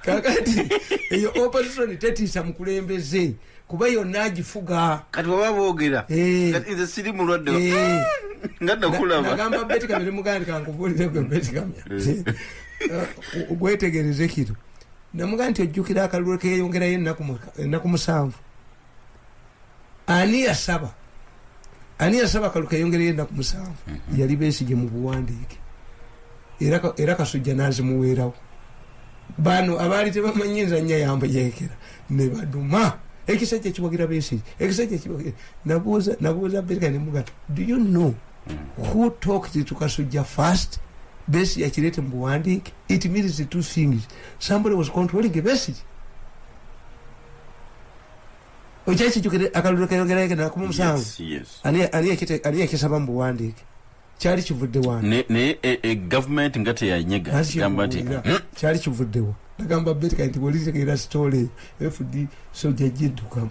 Kakati eyo opposition tetiisa mukulembeze kuba yonna agifuga kati baba boogera kati nze siri mulwadde nga nakulaba nagamba Beti Kamya muganda kankubulire gwe Beti Kamya gwetegereze kiro namugamba nti ojjukira akalulu keyongerayo ennaku 7 ani yasaba akaluka yongerayo ennaku 7 yali Besigye mu buwandiike era Kasujja n'azimuweerawo bano abaali tebamanyi nzannya yambayekera ne baduma ekisajja kiwagira Besigye ekisajja kiwagira nabuuza Beti ne muganda do you know who talked to Kasujja first? Besigye akirete mu buwandiike. It means the two things. Somebody was controlling Besigye. Ojachi jukire akalulu kayongereke na kumu 7. Yes. Ani yakisaba mu buwandiike. Kyali kivudde wano. Ne government ngate ya nyega gamba nti kyali kivuddewo. Nagamba Beti kanti walitekera story FD soja jiddukamu.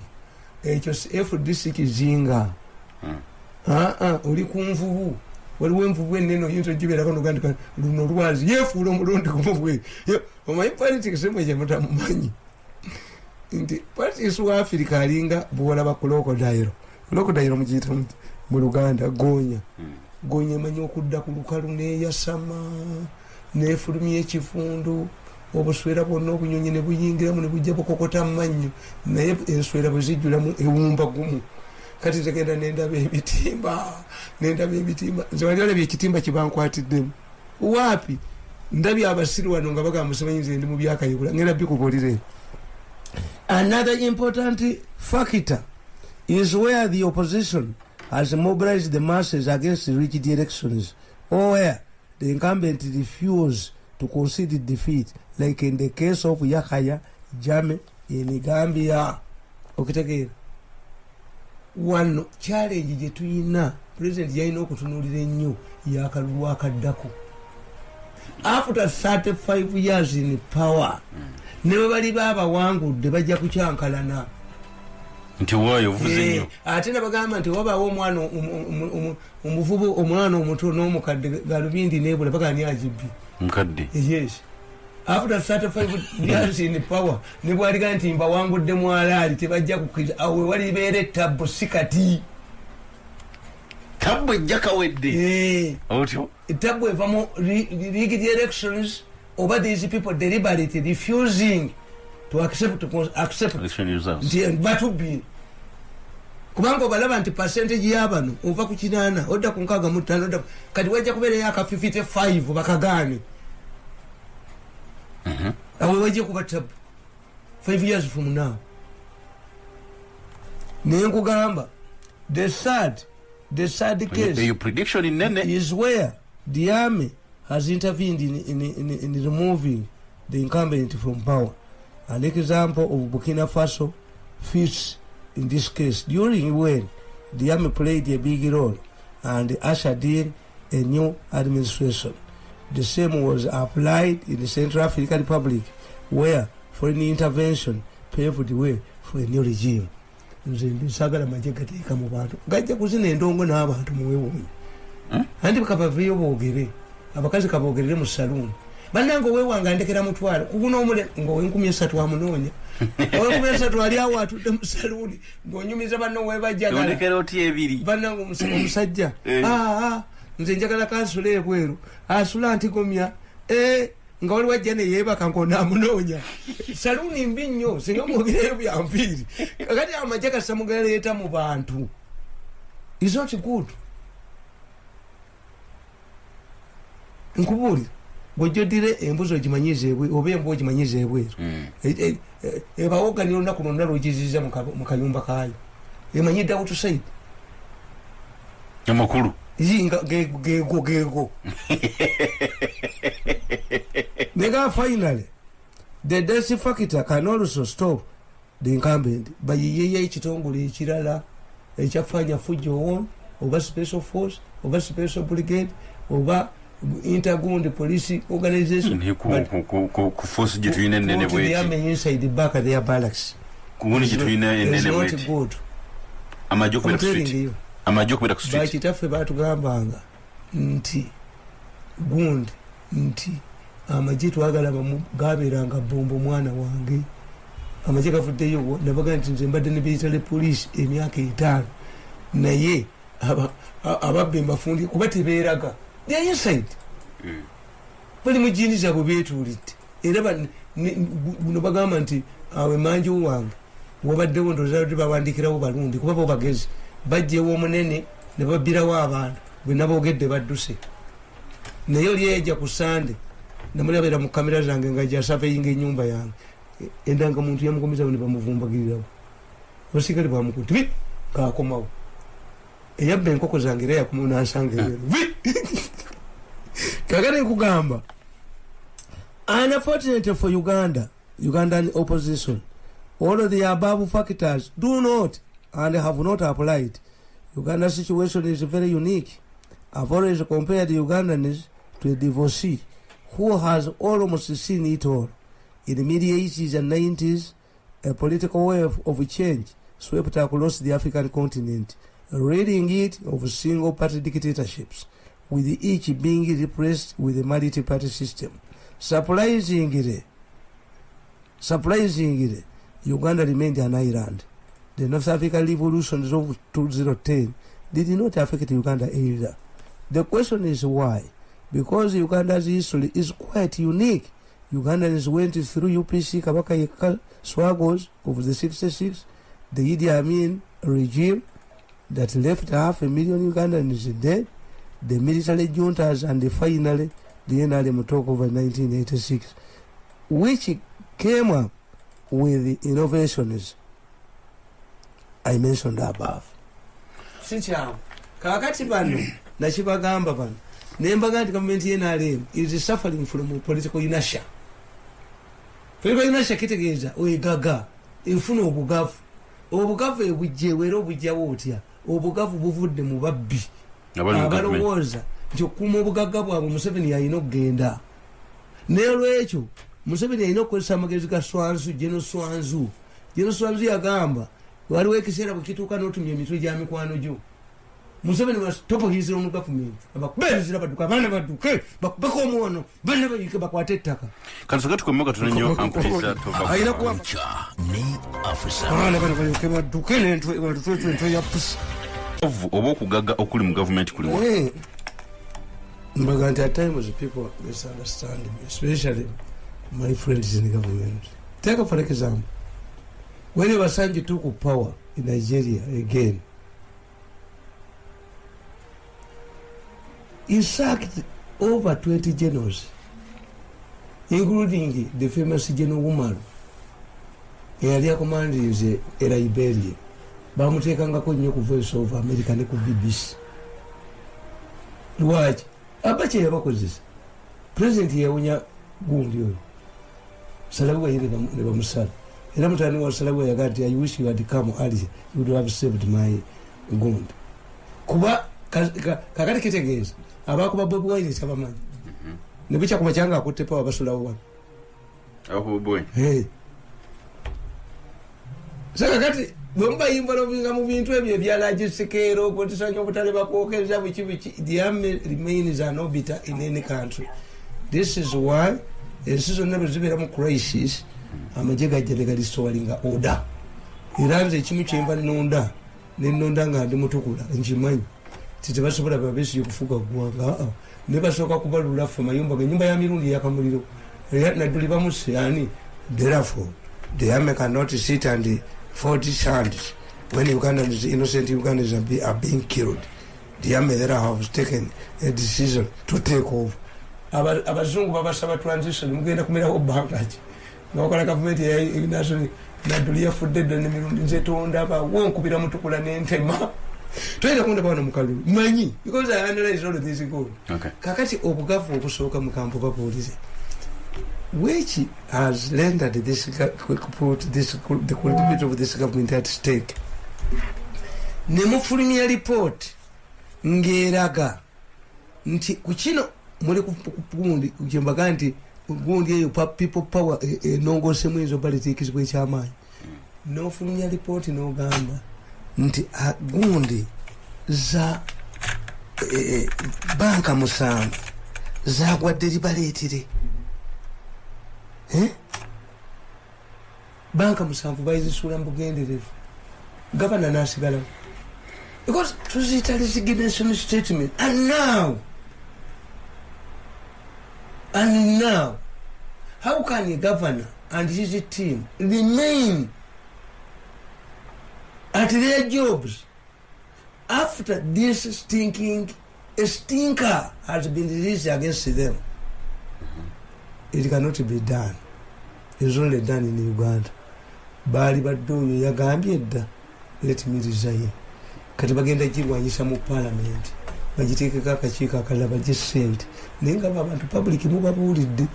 Ekyo FD sikizinga. Oli kunvubu. Waliwo envubu enneno yinza ogibeerako nogandika luno lwazi yeefuula omulundi kumubwe. Omanyi politics emwe gye mutamumanyi. Nti politics wa Africa alinga bwolaba crocodile mugiyita mu Luganda goonya. Goonya emanyi okudda ku lukalu neeyasama neefulumya ekifundu obuswera bwonna obunyonyi ne buyingiramu ne bujja bukokota mmannyo naye enswera bwe zijjulamu ewumba gumu. Kati tegenda nendaba ebitimba nze wali olabye ekitimba kibankwatiddemu waapi ndabye abasiru wano nga bagamba simanyize ndi mu byakayibula ngenda bikubuulire. Another important factor is where the opposition has mobilized the masses against rigid elections or where the incumbent refused to concede defeat, like in the case of Yahya Jammeh in Gambia. Okitegeera wano challenge gye tuyina president yalina okutunuulira ennyo yakalulu akaddako. After 35 years in power ne bwe bali baabawangudde bajja kukyankalana nti waayo ovuze nnyo ate nabagamba nti wabaawo omwana omuvubu omwana omuto n'omukadde galubindi nebula paka ani agibbi mukadde. Yes. After 35 years in power ne bwaliga nti mbawangudde mwalaali tebajja kukkiriza awe walibeera ettabu sikati tabu ejja kawedde otyo ettabu evamu rigged elections over these people deliberately refusing to accept election results. nti batubbi kubanga obalaba nti percentage y'abano ova ku 8 odda ku 65 kati wajja kubeerayo aka 55 bakagaane. Awe wajja kuba tabu 5 years from now. Nenkugamba the sad case your prediction in nene is where the army has intervened in removing the incumbent from power. An example of Burkina Faso fits in this case during when the army played a big role and ushered in a new administration. The same was applied in the Central African Republic where foreign intervention paved the way for a new regime. Nze nsagala majje gateeka mu bantu gajja kuzina endongo n'abantu muweewuunyi anti bakabaveeyo boogere abakazi kaboogerere mu saloon banango wewanga ndekera mutwalo kuno omule ngo 13 amunonya owe 13 ali awo atudde mu saluni ngonyumiza banno webajjagala ndekera oti ebiri banango omusajja nze njagala kansula ebweru asula antigomya nga wali wajja ne yeebaka ng'ona amunoonya saluni mbi nnyo singa mwogereyo byanviiri kakati amagye kasamugaleeta mu bantu is not good. Nkubuulira bw'ojjodire embuzi ogimanyiza ebweru oba embwa ogimanyiza ebweru ebawoganira olunaku lwonna lwogizizza mu kayumba kaayo emanyidde outside amakulu geego nega finally the death factor can also stop the incumbent bayiyeya ekitongole ekirala ekyafanya fujo on oba special force oba special brigade oba intergund police organization ku force gituyina enene bweti they are inside the back of their barracks kuuni gituyina enene bweti amajokubera ku street bakitaffe batugambanga nti gundi nti amagye twagala gabeeranga bombo mwana wange amagye gavuddeyo nabaga nti nze mbadde ne military police emyaka 5 naye ababbe mbafundi kuba tebeeraga they are inside bali mu jini zaabwe beetuulidde era buno bagamba nti awe manju wange wabaddewo ndowooza bawandikirawo balundi kuba bo bagezi bajjewo omunene ne babbirawo abantu bwe naboogedde badduse naye oli eja ku sande namulabeera mu kamera zange nga jasafeyinga ennyumba yange endangamuntu yamukomezawo ne bamuvumbagirirawo abasikale bamukuti ngaakomawo eyabba enkoko zange era yakomawo nansanga kakati nkugamba unfortunately for Ugandan opposition, all of the above factors do not and have not applied. Uganda's situation is very unique. I've always compared the Ugandans to a divorcee who has almost seen it all. In the mid-80s and 90s, a political wave of change swept across the African continent, ridding it of single-party dictatorships, with each being replaced with a multi-party system. Surprisingly, Uganda remained an island. The North African revolutions of 2010 did not affect Uganda either. The question is why? Because Uganda's history is quite unique. Ugandans went through UPC Kabaka struggles of the 66, the Idi Amin regime that left 500,000 Ugandans dead, the military juntas, and finally the NRM takeover in 1986, which came up with the innovations I mentioned above. Sinchao, kakati bano, nachibagamba bano, nembaganti government NRM is suffering from political inertia. Political inertia kitegeza, oegaga, efuna obugavu ebujewero bujawo otya, obugavu buvudde mu babbi. Abalowooza nti okuuma obugagga bwabwe Museveni yalina okugenda n'olwekyo Museveni yalina okukozesa amagezi ga Swanzu General Swanzu yagamba waliwo ekiseera bwe kituuka n'otumya emitwe gya mikwano gyo Museveni was top of his own government abakubenzira badduka abaana badduke bakubeko omwono banne bayike bakwate ettaka kansoka tukomoka tunenyo ampulisa tova ayina kuwa ne afisa abaana bano bayike badduke n'entwe ya pusi oba okugagga okuli mu government kuliwa But at times people misunderstand me, especially my friends in the government. Take for example, when Obasanjo took power in Nigeria again, he sacked over 20 generals, including the famous General Umaru. Area command is a Liberia. Bamutekangako nnyo ku Voice of America ne ku BBC. Lwaki abache yabakozesa president yawunya gundi oyo Salawu yire ne bamusala era mutani wa Salawu yagati I wish you had come early, you would have saved my gundi kuba kakati kitegeeza abakuba Bobi Wine sabamanyi ne bicha kumachanga akutepa wabasulawo wano aho boy saka kati bwemba involvinga mu bintu ebyo ebyalagisikero potisanya obutale bakwokereza biki the army remains an orbiter in any country This is why season never zibera mu crisis amajega jega listowalinga order iranze ekimu kyemba nonda nenonda nga ndi mutukula njimanyi titebasobola babesi yokufuga gwanga ne basoka kubalula fa mayumba nyumba ya mirundi yakamuliro na duliba musiani therefore the Army cannot sit and 40 sons when Ugandans, innocent Ugandans are being killed. The Army there have taken a decision to take over. Abazungu babasaba transition mugenda kumera bankaji ngokola government ya national nadulia fudde ne mirundi nzetonda ba wonkubira mutukula n'entema twenda kunda bana mukalu manyi because I analyze all of this go okay kakati obugavu obusoka mu kampo ka police which has rendered this put this the quality of this government at stake ne mufulumya report ngeraga nti kuchino muli kupundi ujembaga nti gundi eyo people power nongose mwezo politics bwe chamanyi no fulumya report no gamba nti gundi za banka musanvu za kwa deliberately banka musanvu bayizisula mbugenderevu governor nasigala because tuzita resignation statement and now how can a governor and his team remain at their jobs after this stinker has been released against them? It cannot be done. It's only done in Uganda. Bali badoyo yagambye edda let me resign. Kati bagenda kirwanyisa mu parliament. Bagiteekeko akakiiko akalala bagisente naye nga abantu public mubabulidde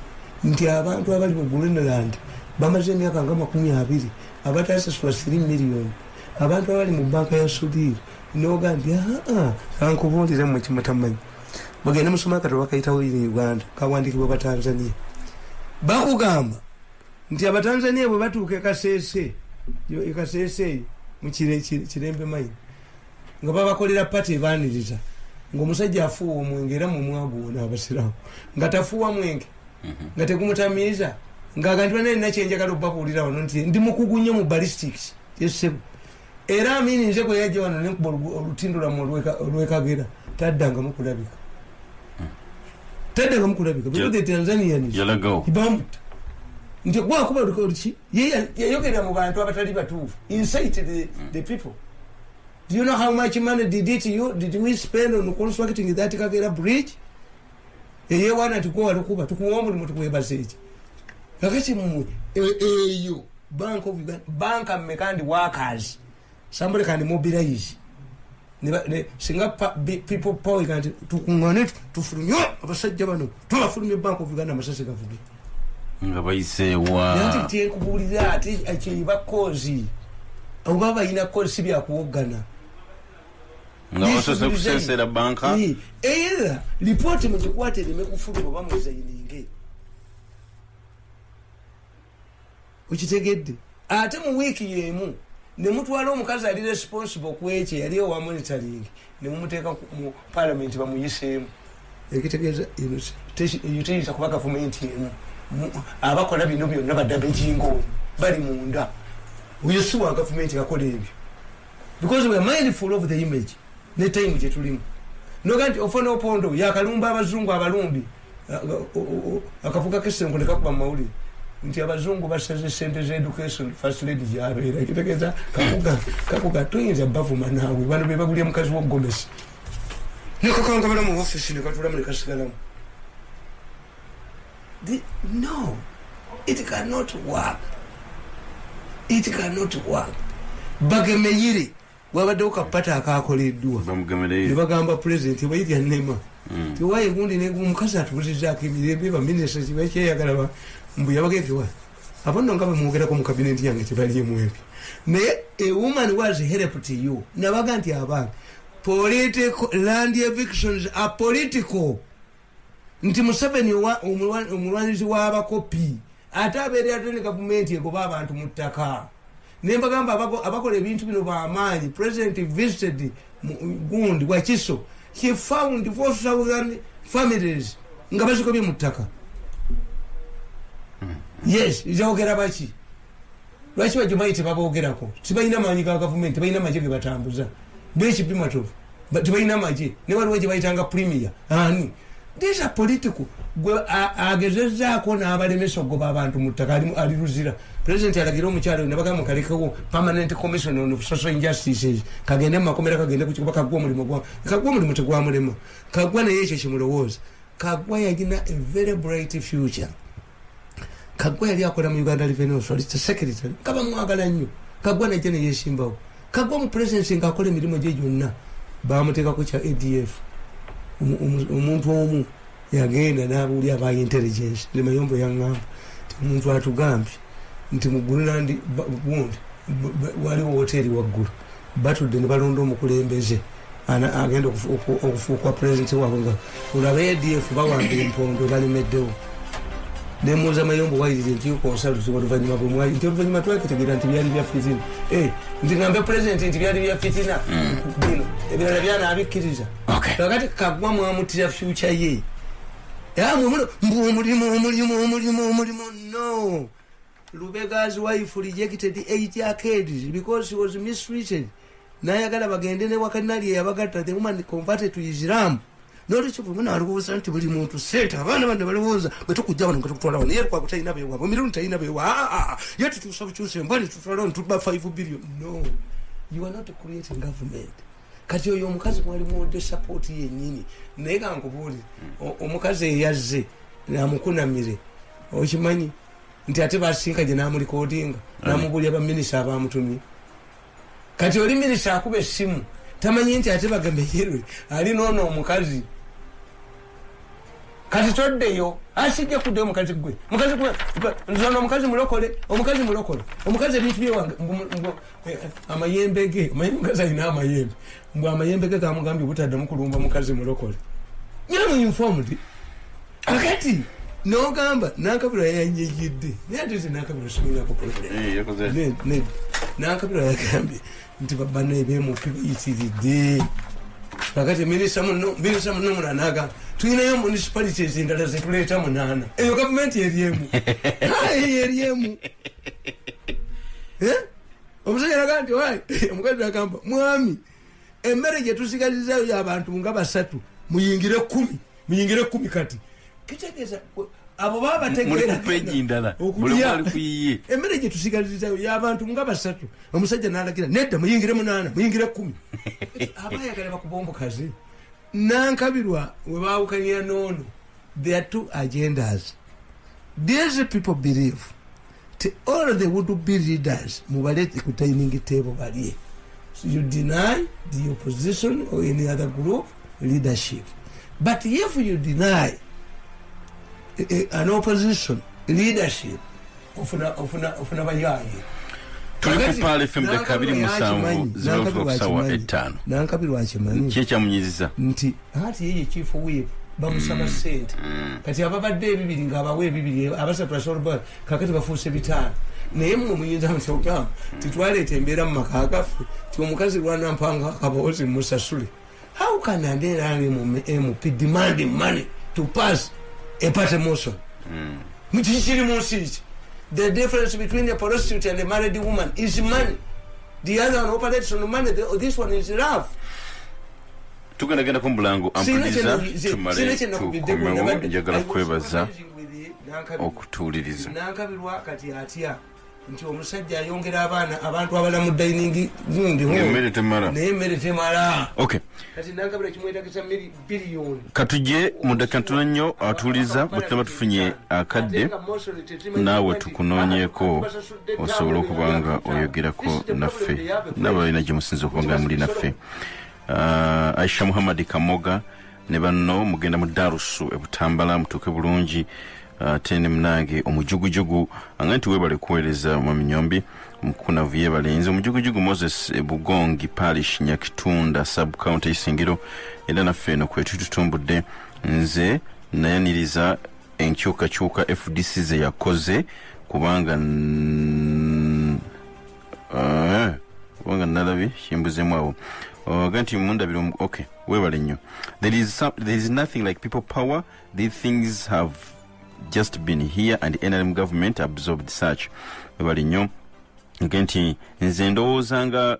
nti abantu abali mu Greenland bamaze emyaka nga 20 abatasasula 3 million abantu abali mu banka ya Sudiri n'ogambye kankubulire mu kimutamanyi bagenda musoma kati bakayitawo iri Uganda kawandikibwa Batanzania bakugamba nti Abatanzania bwe batuuka ekasese mu kirembe mayi nga babakolera pati ebaaniriza ng'omusajja afuwa omwenge era mu mwagu wona abasiramu nga tafuwa mwenge nga tegumutamiiza ng'agantibwa naye nakyenjagala obbabuulira wano nti ndi mukugu nnyo mu ballistics yesebu era amini nze gwe yajja wano nenkuba olutindo lwamu olwekagera taddangamu kulabika because the Tanzanians ibamuta nti gwakuba oluki yayogera mu bantu abatali batuufu incited the people. Do you know how much money did we spend on constructing that Kagera bridge? Ye wana tukuwa lukuba tukuomba mutukwebase echi. Kakati mu eyo Bank of Uganda bank and workers somebody can mobilize ne singa people power can tukungane tufulumyo abasajja bano tubafulumye Bank of Uganda masase gavuge nga bayisewa yanti tiekubulira ati achiba kozi obaba ina kozi bya kuogana nga wasose kusensera banka era report mukikwate limekufulu bamuza yininge ukitegedde ate mu wiki yemu ne mutwala omukazi ali responsible kweche yali wa monitoring ne mumuteeka mu parliament bamuyisemu ekitegeeza yuteeza kuba government yemu abakola bino byonna baddabe jingo bali munda uyusuwa government yakola ebyo because we are mindful of the image ne time je tulimu noganti ofona opondo yakalumba abazungu abalumbi akafuka kesengo ne kakuba mawuli nti abazungu basaze sente za education first lady yabeera ekitegeeza kakuga tuyinza bavuma naawe bano be bagulya mukazi wo Gomez nekakangabala mu office ne katulamu ne kasigalamu. No, it cannot work. It cannot work. Bagemeyire wabadde okapata akakoleddwa bamugemereye bagamba president bayitya nema tiwaye gundi ne mukazi atubuzizaako emirembe baminisa kibakyeyagala mbu yabagekewa abono nga bamwogerako mu cabinet yange tebaliemu ebyo naye a woman was helped to you nabaga nti abantu political land evictions are political nti Museveni omulwanizi w'abakopi ate abeera ate ne gavumenti egoba abantu mu ttaka nembagamba abakola ebintu bino bamaanyi. President visited gundi Wakiso, he found 4,000 families nga bazikobye mu ttaka yes izogera baki lwaki bajumaite babogerako tibalina manyi ga government balina maje ge batambuza bechi primatofu but balina maje ne waliwo je bayitanga premier ani these are political gwe agezezako n'abalemesa goba abantu mutakali ali ruzira president alagira omukyalo nabaga mukalekawo permanent commission on social injustices kagende makomera kagende kuchikuba kagwa mulimo gwa kagwa mulimo tegwa mulimo kagwa na yeche chimulowoza kagwa yagina a very bright future kagwa yali akola mu Uganda Revenue Authority secretary kaba mwagala nnyo kagwa na jene yeshimbawo kagwa mu presidency ngakole milimo je jonna bamuteka ku cha ADF umuntu omu yagenda n'abuli aba intelligence ne mayombo yangamba umuntu atugambye nti mu Burundi gundi waliwo hoteli waggulu batudde ne balonda omukulembeze agenda okufuuka president wabwe olaba ADF bawamba empondo balimeddewo nemuuza mayombo wayirire nti konsalti oluvannyuma bwemwayi nti oluvannyuma twakitegeera nti byali bya fitina nti ngambe president nti byali bya fitina bino ebirala byanabikkiriza kakati kagwa mwamutira future ye omulimu no Lubega's wife rejected 8 arcades because she was mistreated nayagala bagende ne wakanali yabagata the woman converted to Islam noli chipumuna alikubuza nti buli muntu seta abana bande balibuza betukujja bano ngakutwala wano yeri kwa kutaina bewa mirundi taina bewa yeti tusabuchuse mbali tutwala tuba 5 billion no you are not creating government kati oyo omukazi mwali mu de support yennyini nega nkubuli omukazi yazze namukunamire okimanyi nti ate basinka je namuli kodinga namubuli aba minister abamutumye kati oli minister akube essimu tamanyi nti ate bagambe yerwe ali nono omukazi kati toddeyo asijja kudde omukazi gwe nzono omukazi mulokole omukazi ebintu byewange amayembege omukazi alina amayembe mbw amayembege gamugambye butadde mukulumba mukazi mulokole nyamu informed kakati nogamba nankabira yanyegidde nayateze nankabira simulako problem nankabira yagambye nti babano ebemupi bayitiridde kakati minisita muno munanaga tuyinayo municipalities endala zetuleeta 8 eyo gavumenti eriemu eriemu omusajja naga nti omukazi agamba mwami emmere gyetusigalizayo y'abantu nga 3 muyingire 10 kati kitegeeza abo baba bategeera muri kuyiye emmere gyetusigalizayo y'abantu nga 3 omusajja n'alagira nedda muyingire 8 muyingire 10 abayagala bakubombokazi nankabirwa we baawukanya nono there are 2 agendas these people believe all the would be leaders mubalete ku dining table baliye so you deny the opposition or any other group leadership but if you deny an opposition leadership ofuna bayaye tukupale fmde kabiri musanvu zibavuga sawa 5 nankabirwa akimanyi kyecha munyiziza nti hati yeye chief whip bamusaba sente kati ababadde ebibiri ngaabawe ebibiri abasatu asolba kakati bafuuse 5 naye mmwe muyinza musokya titwaleeta embeera mu maka agaffe ti omukazi lwana mpanga akabawozi musasule how can a MP demand money to pass a party motion mukikiri munsi the difference between a prostitute and a married woman is money. The other one operates on money. This one is love. Tugenda kumbulango ampuliza tumale tukomewo njagala kwebaza okutuliriza nankabirwa kati atya nti omusajja ayongera abantu abala mu dining gundi emmere temala okay kati nankabirwa kimwetagisa billion katuje mudakantuna nnyo atuliza butaba tufunye akadde naawe tukunoonyeeko osobola okubanga oyogerako naffe n'abalina gye musinza okubanga muli naffe Aisha Muhammad Kamoga ne banno mugenda mu Darusu ebutambala mutuke bulungi tene mnange omujugujugu anganti webale kueleza maminyombi mukuna viye balenze omujugujugu Moses Bugongi Parish Nyakitunda sub county Isingiro era naffe no kwetu tutumbudde nze nayaniriza enkyuka FDC ze yakoze kubanga nalabi shimbuze mwawo ganti munda biro okay webale nnyo there is nothing like people power. These things have just been here and the NRM government absorbed such. Webali nnyo ngenti nze ndowoozanga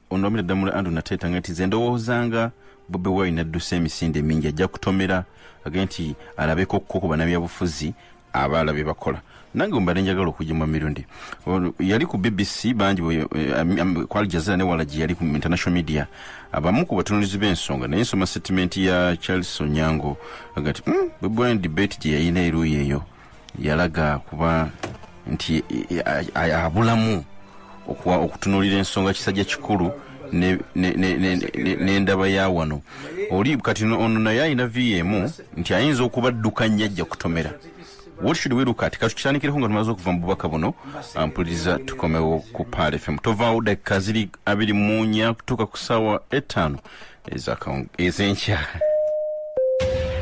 onomira ddamula andu nateeta ngenti nze ndowoozanga Bobi Wine addusa emisinde mingi ajja kutomera agenti alabeko kko ku bannabyabufuzi abaala bye bakola. Nange mbadde njagala okujjuma mirundi yali ku BBC bangi ku Al Jazeera ne Walaji yali ku international media abamu ku batunulizi b'ensonga naye nsoma statement ya Charles Onyango agati Bobi Wine debate gye yayina eruuyi eyo yalaga kuba nti abulamu okutunulira ensonga kisajja kikulu n'endaba ya wano oli kati ono naye ayina VM nti ayinza okubaddukanya ajja kutomera. What should we look at? Kashukisanikireko nga tumaze okuva mu bubaka buno mpuliriza tukomewo ku Pal FM. Tovaawo dakika ziri 24 kutuuka ku ssaawa 5 ez'enkya.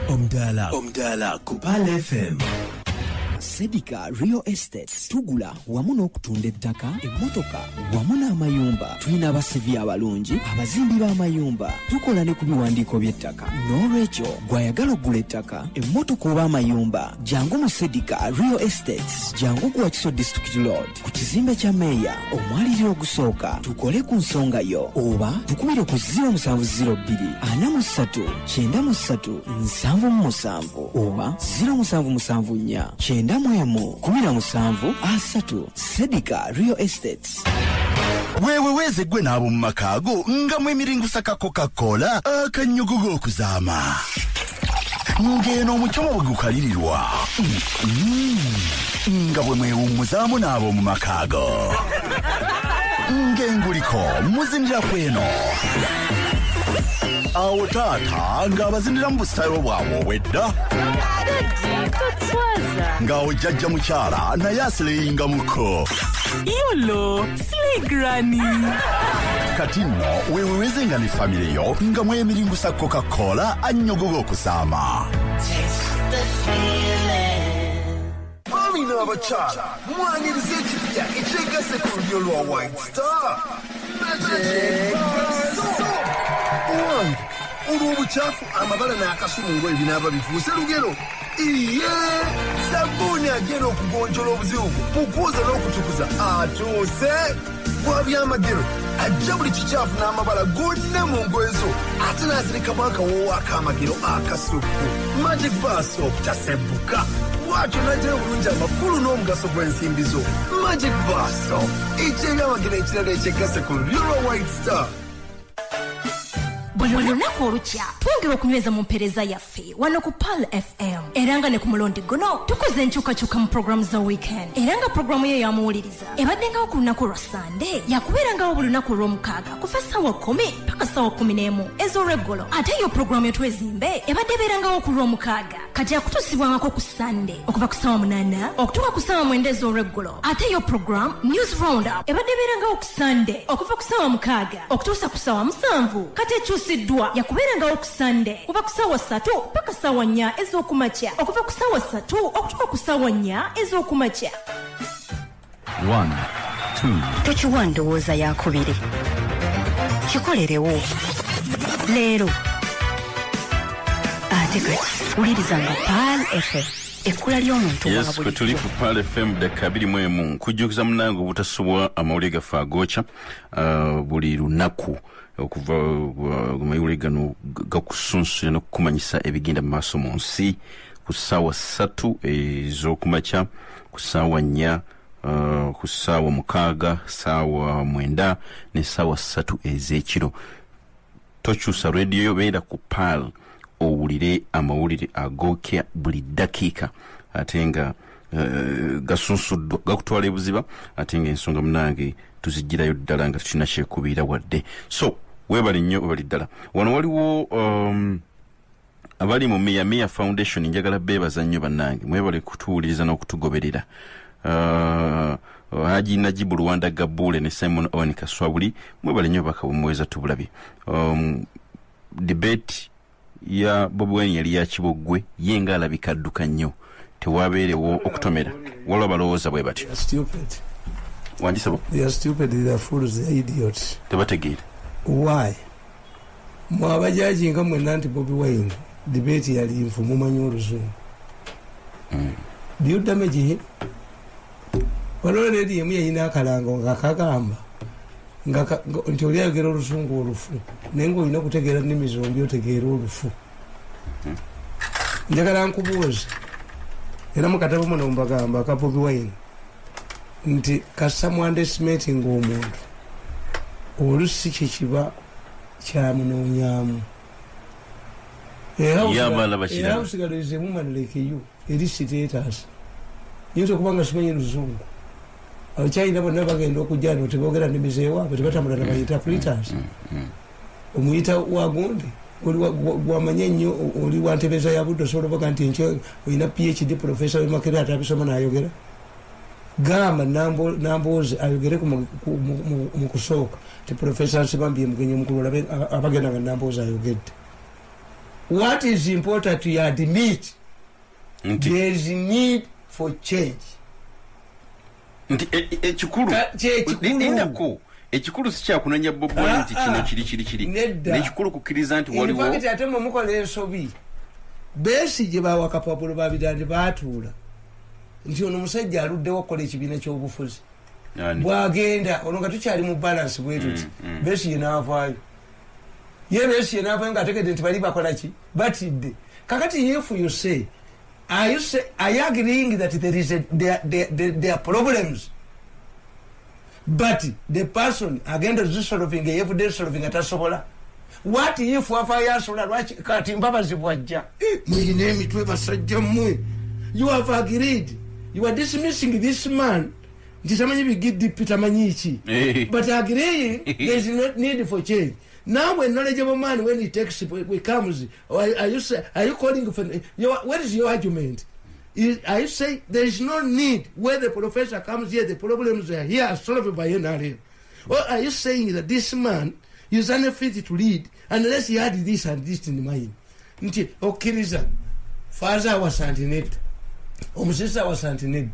Omdala ku Pal FM. Sedika Real Estate tugula wamu n'okutunda ettaka, emmotoka wamu n'amayumba. Tulina abasivi abalungi, abazimbi b'amayumba. Tukola ne ku biwandiiko by'ettaka. N'olwekyo gw'ayagala okugula ettaka, emmotoka oba amayumba, jangu mu Sedika Real Estate. Jangu ku Wakiso District Road ku kizimbe kya meeya omwaliriro ogusooka. Tukole ku nsonga yo oba tukubire ku 0702 43 93 77 oba 0774 9 Sedika Real Estates. Wewe weze gwe n'abo mu makaago nga mwemiringusa ka Coca-Cola akanyugugo okuzaama ngeno omukyoma bwe gukalirirwa nga bwe mwewummuzaamu n'abo mu makaago ng'enguliko muzinira kweno awo taata ng'abazinira mu busitayiro bwabwe obwedda ng'awo jjajja mukyala naye asileyinga muko yolo siligrani kati nno weeweze nga ne famire yo nga mwemiringusa Coca-Cola annyogoga okuzaama. Mwami n'abakyala mwaniriza ekipya ekyegase ku lulyo lwa White Star olw'obukyafu amabala n'akasulungo ebinaaba bifuuse lugero. Iye sabbuuni agenda okugonjola obuzibu mu kwoza n'okutukuza atuuse bwabyamagero ajja buli kikyafu n'amabala gonna mu ngoye zo ate n'azirikamu akawoowo ak'amagero akasufu. Magic Bar Soap tasebbuka bw'atyo n'agira obulungi amakulu n'omugaso gw'ensimbi zo. Magic Bar Soap ekyebyamagero ekirala ekyegase ku lulyo lwa White Star. Buli lunaku olukya twongera okunyweza mu mpeereza yaffe wano ku Pal FM era nga ne ku mulundi guno tukoze enkyukakyuka mu programu za weekend era nga programu yo yamuwuliriza ebaddengawo ku lunaku lwa Sande yakubeerangawo buli lunaku olw'omukaaga kuva ssaawa 10 paka ssaawa 11 ez'olweggulo ate yo programu etwezimbe ebadde ebeerangawo ku lw'omukaaga kati yakutuusibwangako ku Sande okuva ku ssaawa 8 okutuuka ku ssaawa 9 ez'olweggulo ate yo programu News Roundup ebadde ebeerangawo ku Sande okuva ku ssaawa 6 okutuusa ku ssaawa 7 kati ekyusiddwa yakubeerangawo ku Sande kuva ku ssaawa 3 paka ssaawa 4 ez'okumakya okuva ku ssaawa 3 okutuuka ku ssaawa 4 ez'okumakya. 1 2 tokiwa ndowooza yakubiri kikolerewo leero ate kati wuliriza Pal FM ekkula ly'omuntu yes kwe tuli ku Pal FM dakika 21 kujjukiza munange obutasubwa amawulire gaffe agooca buli lunaku okuva mayule gano gakusunsuya n'okukumanyisa ebigenda mu maaso mu nsi ku ssaawa 3 ez'okumakya ku ssaawa 4 ku ssaawa 6 ssaawa 9 ne ssaawa 3 ez'ekiro. Tokyusa rediyo yo beera ku Pal owulire amawulire agookya buli dakiika ate nga gasunsuddwa gakutwala ebuziba ate nga ensonga munange tuzijjirayo ddala nga tulina kyekubiira wadde. So webali nnyo webali ddala wano waliwo abali mu Mia Foundation njagala beebaza nnyo bannange mwebale kutuwuliriza n'okutugoberera. Haji Najibu Rwanda Gabule ne Simon Owen Kaswabuli mwebale nnyo bakabumweza tubulabi. Debate ya Bobi Wine yali ya kibogwe yenga alabika adduka nnyo tewabeerewo okutomera waliwo balowooza bwe batyo. Wanjisabo? They are stupid, they are fools, they are idiots. Tebategeera. Why? Mwabajaji nga mwenna nti Bobi Wine debate yali nfu mumanyi oluzungu. Do you damage him? Already me in Akalango, Kakagamba. Until you get all soon go to food. Nengo, you know, to take a name is on you to get all the food. Jagaranko was. And I'm a Catavoman on Bagamba, Bobi Wine. Nti kasamu underestimating omuntu olusi kikiba kyamunonyamu era usigalize woman like you eri status yinza okubanga simanyi luzungu abakyayina bonna bagenda okujjano tebogera nemizeewa betebatambula nabayinterpreters omuyita wagundi gwamanya ennyo oli wantebeza ya budde osobola obaga nti enkyo olina phd professor wemakere atabisoma nayogera gamba nambozi ayogere mu kusooka ti professor Nsibambi mugenyi omukulu abagenda nga nambozi ayogedde. What is important to admit there is need for change. Ekikulu si kyakunanya Bobi Wine nti kino kiri n'ekikulu kukkiriza nti waliwo in fact ate mukola ensobi Besigye bawakapapulo babidande baatuula nti ono musajja aluddewo okukola ekibiina ky'obufuzi bwagenda ono nga tukyali mu balance bwetuti Besigye n'avaayo ye Besigye n'avaayo ng'ategedde nti bali bakola ki batidde kakati if you say are you agreeing that there are problems but the person agenda zisolving evidence solving atasobola what if wafayasola lwaki kati mbabazi bwajja muyina emitwe basajja mmwe you have agreed you are dismissing this man ntisamanyi bigiddi pitamanyi ki but agreeing there is no need for change. Now when knowledgeable man when he takes it comes are you calling for what is your argument? I say there is no need where the professor comes here, the problems are here solved by NRM. Or are you saying that this man is unfit to lead unless he had this and this in mind? Nti okiriza father was antined omusisa was antined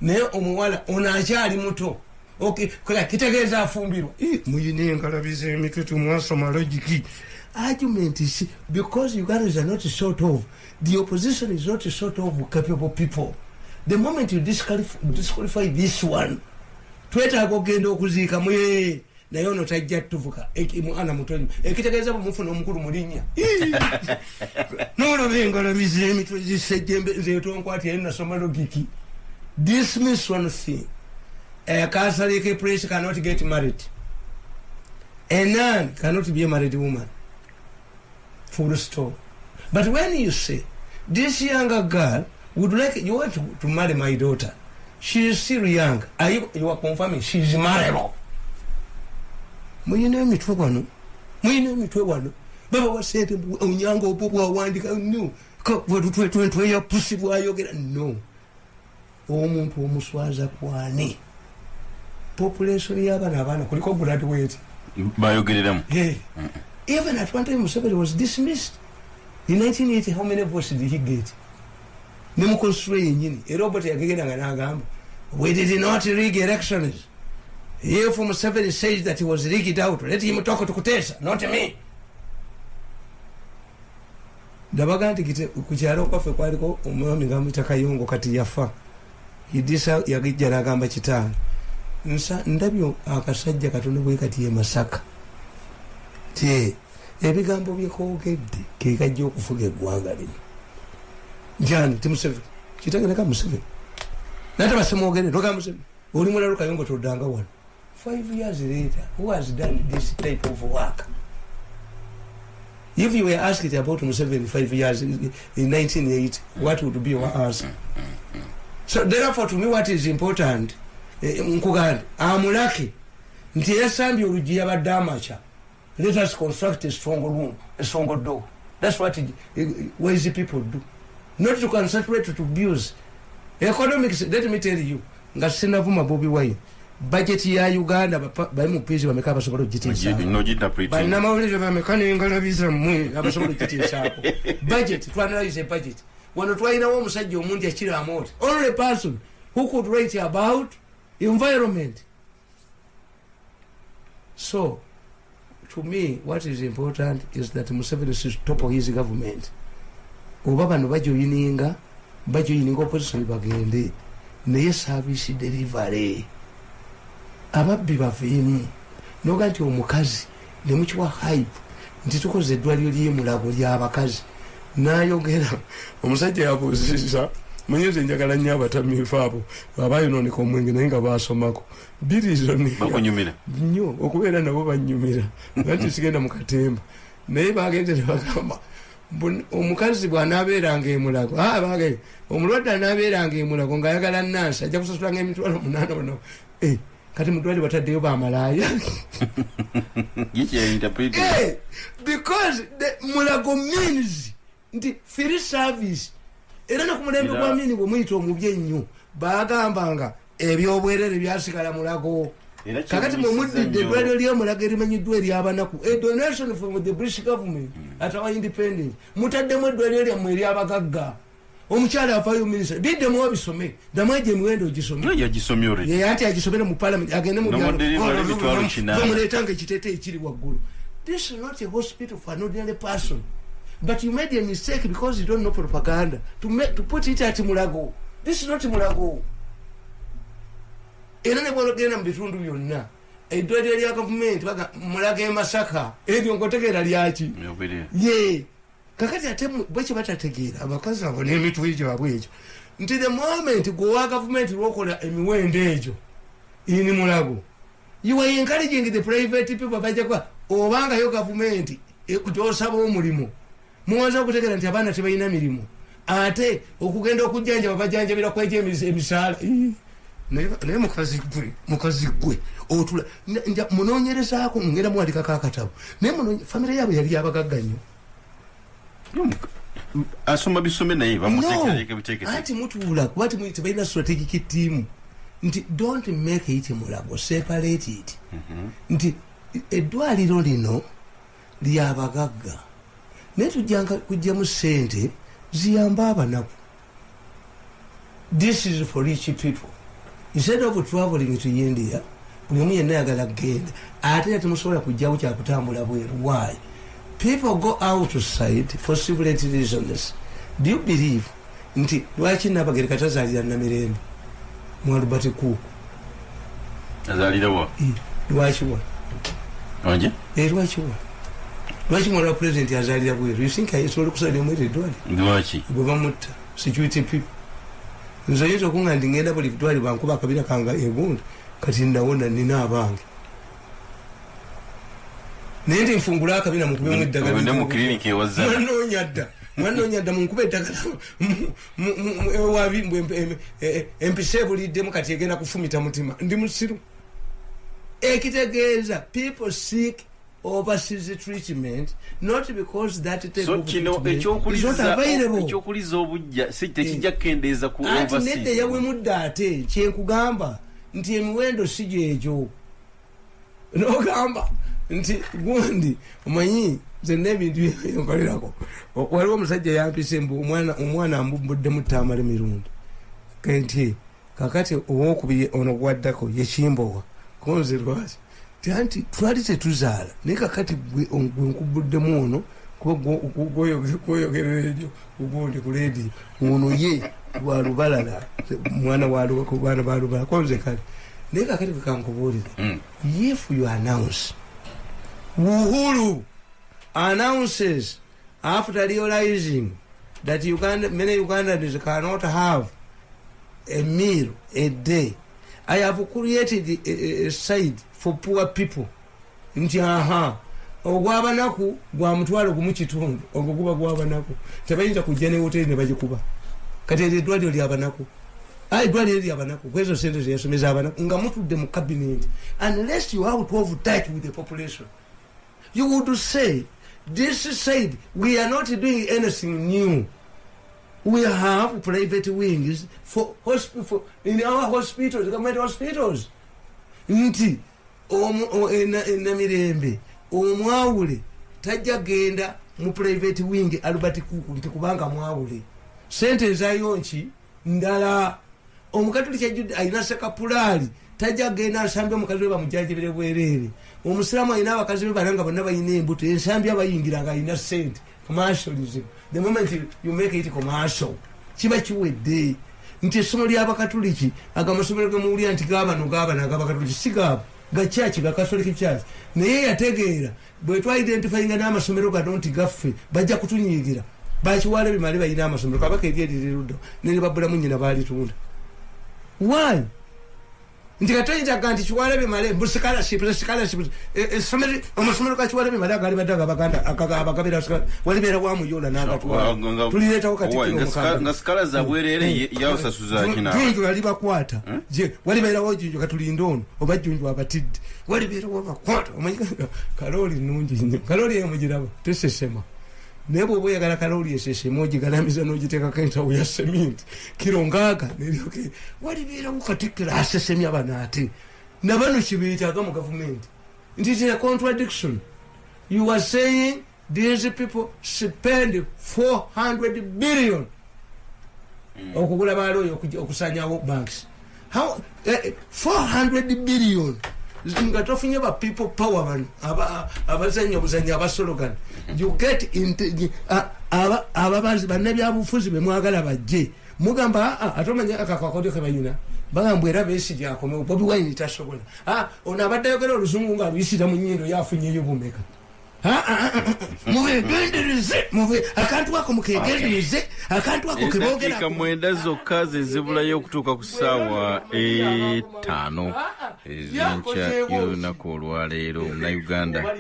naye omuwala onakyali muto okay kola kitegeeza afumbirwa muyine enkalabize emitwe tumwasoma logic argument is because you guys are not sort of the opposition is not sort of capable people. The moment you disqualify this one twetaaga okugenda okuziika mwe naye ono tajja tuvuka ana mutonyi ekitegeeza bamufuna omukulu mulinnya n'olaba engalabize emitwe zisejjembe zetonkwati yali nasoma logiki. Dismiss one thing. A Catholic priest cannot get married. A nun cannot be a married woman. Full stop. But when you say this younger girl would like you want to marry my daughter, she is still young. You are confirming she is marriable. Muyine mitwe wano baba wasente onyango opopwa wandika no ko watu ya pusi bwayogera no omuntu omuswaza kwani population y'abaana kuliko graduate bayogereramu even at one time Museveni was dismissed in 1980. How many votes did he get? Nemukonstrue nyini Robert yagegenda nga nagamba we did not rig elections. If Museveni says that he was rigged out, let him talk to Kutesa, not me. Dabaganti kite kukyalo kwafe kwaliko omwami ngamita Kayongo kati yafa idisa yagijja nagamba kitanga ndabyo akasajja katono bwe kati ye Masaka te ebigambo byekoogedde kekajja okufuga eggwanga lino njani timuseve kitagenda ka Museveni nata basemogere noga Museveni oli mulalo Kayongo todanga wano 5 years later who has done this type of work? If you were asked about Museveni 5 years in 1980, what would be your answer? So therefore to me what is important nkuganda amulaki nti yasambye olugi yabadde amacha. Let us construct a strong room, a stronger door. That's what lazy people do. Not to concentrate to abuse. Economics, let me tell you, nga sinavuma Bobi Wine. Budget ya Uganda bali mupizi bameka basobola kugitisa. No interpret. Bana mawulire bamekana engalabiza mmwe abasobola kugitisa ako. Budget, to analyze a budget. Wano twalina wo musajja omuntu akira amoti. Only a person who could write about environment. So, to me, what is important is that Museveni is top of his government. Oba bano bajoyininga bajoyininga opposition bagende naye service delivery ababbi baveemu noga nti omukazi nemukiwa hype nti tukoze eddwaliro ly'emulago ly'abakazi nayogera omusajja yabuuziza manyeze njagala nnyo abatamiifu abo abayonooneka omwenge naye nga basomako birizoni nnyo okubeera nabo banyumira nti sigenda mu katemba naye bagenze ne bagamba omukazi bw'anaabeeranga emulago bage omulwadde anaabeeranga emulago ng'ayagala nansi ajja kusasulanga emitwalo 8 bono kati mudwali bataddeyo bamalaaya because the mulago means nti free service era nakumulembe gwa mini bwe muyita omubi ennyo bagambanga ebyobwerere byasigala mulago kakati mwe muddidde eddwaliro ly'omulago erimanyiddwa eryabanaku a donation from the British government at our independence mutaddemu eddwaliro lyammwe eryabagagga omukyala avayo minisita biddemu wabisome damweje emiwendo ogisomye anti agisomere mu parliament agende mu byamuleetanga ekiteete ekiri waggulu. This is not a hospital for an ordinary person, but you made a mistake because you don't know propaganda to put it at mulago. This is not mulago. Era ne bwologenda mu bitundu byonna eddwaliro lya gavumenti baga mulago e Masaka ebyo ngotegeera lyaki ye kakati ate bwekyo batategeera abakazi abo n'emitwe gyabwe egyo nti the moment gwewa gavumenti lwokola emiwendo egyo ini mulago you are encouraging the private people bajja obangayo gavumenti gyosaba omulimu muwaza okutegeera nti abaana tebalina mirimu ate okugenda okujjanja babajanjabira kweja emisaala naye mukazi gwe otula munoonyerezaako ngenda muwandikako akatabo naye famire yaabwe yali abagagga nnyo asoma bisome naye bamuteekera anti mutuula kuba tebalina strategic team nti don't make it mulago, separate it. Nti eddwaliro lino lyabagagga naye tujjanga kujjamu ssente ziyamba abanaku. This is for rich people. Instead of traveling to India, buli omu yenna ayagala kugenda ate temusobola kujjawo kyakutambula bweru. Why? People go outside for civility reasons. Do you believe nti lwaki Nabagereka tazaalira Namirembe mwalubati kuku azaalirawa lwaki wa oje lwaki mwala president azaalira bweru? You think ayisobola okusalira omwere eddwali lwaki bwe bamutta security people? Nze oyinza okunga ndi ngenda buli ddwali bankuba akabira kanga egundi kati ndawona nina abange naye nti nfungula akabina mukubemu eddagala mu clinic ewazzala mwanoonya dda munkube eddagala empise buliddemu kati egenda kufumita mutima ndi musiru. Ekitegeeza people seek overseas treatment not because that ekyokuliza obujja tekijja kukendeeza ku overseas. Nedde yawemudde ate kyenkugamba nti emiwendo si gyegyo nogamba nti gundi omanyi zenna ebintu byenkolerako. Waliwo omusajja yampise mbu omwana ambuddemu Tamale mirundi kenti kakati owokubiri ono gwaddako yekimbowa konze lwaki tanti twali tetuzaala naye kakati gwe nkubuddemu ono gwoyogerera egyo ugundi ku ledi ono ye walubalala mwana walubaana balubala konze kale naye kakati kekankubuulira if you announce Uhuru announces after realizing that many Ugandans cannot have a meal a day, I have created a site for poor people. Nti ogwabanaku gwa mutwalo gumu kitundu oguguba gwabanaku tebayinza kujja ne hoteli ne bagikuba kati eddwaliro lyabanaku eddwaliro lyabanaku kwezo sente zeyasomeza abanaku nga mutudde mu cabinet. Unless you have to have touch with the population, you would say this side we are not doing anything new. We have private wings for hospital in our hospitals, government hospitals. Nti Namirembe omwawule tajja genda mu private wing alubati kuku nti kubanga mwawule sente ezayonki ndala. Omukatolika ajudde ayina sekapulali tajja genda asambye omukazi we bamujjanjabire bwereere. Omusiraamu ayina abakazi be balanga bonna bayina embuto ensambi abayingiranga ayina sente. Commercialism. The moment you make it commercial, kiba kiwedde nti essomo ly'abakatuliki agamasomero gemuwulira nti gaabano agabakatuliki si gaabo gakyaki gakatoliki kyaki naye yategeera bwe twa-identifyinga n'amasomero gano nti gaffe bajja kutunyiigira bakiwala bimale balina amasomero kabaka eryeririrudda nene babbulamu nyina baalitunda why nti katoyinzaga nti kiwala bimale amasomero gakiwala bimale agali badde abagabira walibeera wamuyola n'agatwala tulireetawo nga sikala zabwerere yawusasuzakina yalibakwata walibeerawo junju katulinde ono oba junju abatidde walibeerawo bakwata kalooli nungi nnyo kalooli emugiraba tesesema naye bwoba oyagala kalooli esesema ogigalamiza n'ogiteekako entawo ya seminti kiro ngaaga neryoke walibeerawo katikkira asesemya bano ate nabano kibiyitaga mu gavumenti nti tina contradiction you are saying these people spend 400 billion okugula baalooyo okusanyawo banks how 400 billion nga tofunye ba people power bano abazanya obuzanya abasologan you get ababazi bannabyabufuzi bemwagala bajje mugamba atomanya akakwakodyo kebayina bagamba era beesiri akomewo Bobi Wine tasobola ono abadde ayogera oluzungu nga aluyisira mu nnyindo yafunyeyo bumeka mubegendereze akantu ako mukegendereze akantu ako keboogera mwenda zokka zezibulayo okutuuka ku ssaawa 5 ezenkya y'olunaku olwaleero munauganda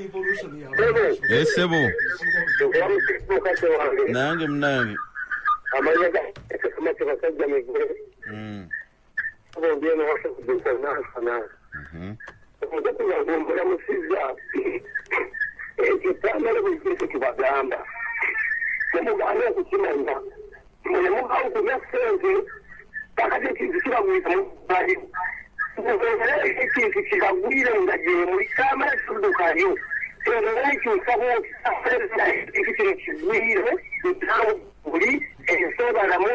esebo nange munange Tamale bw'ekyo kibagamba nemugamba okukimanya nemugawo kunya ssente kakati ekintu kibagwira mubali ekintu kibagwire nga gyemuli kamala kiddukayo ekyusabo ekintu kino kigwire ntawo buli ensobalamu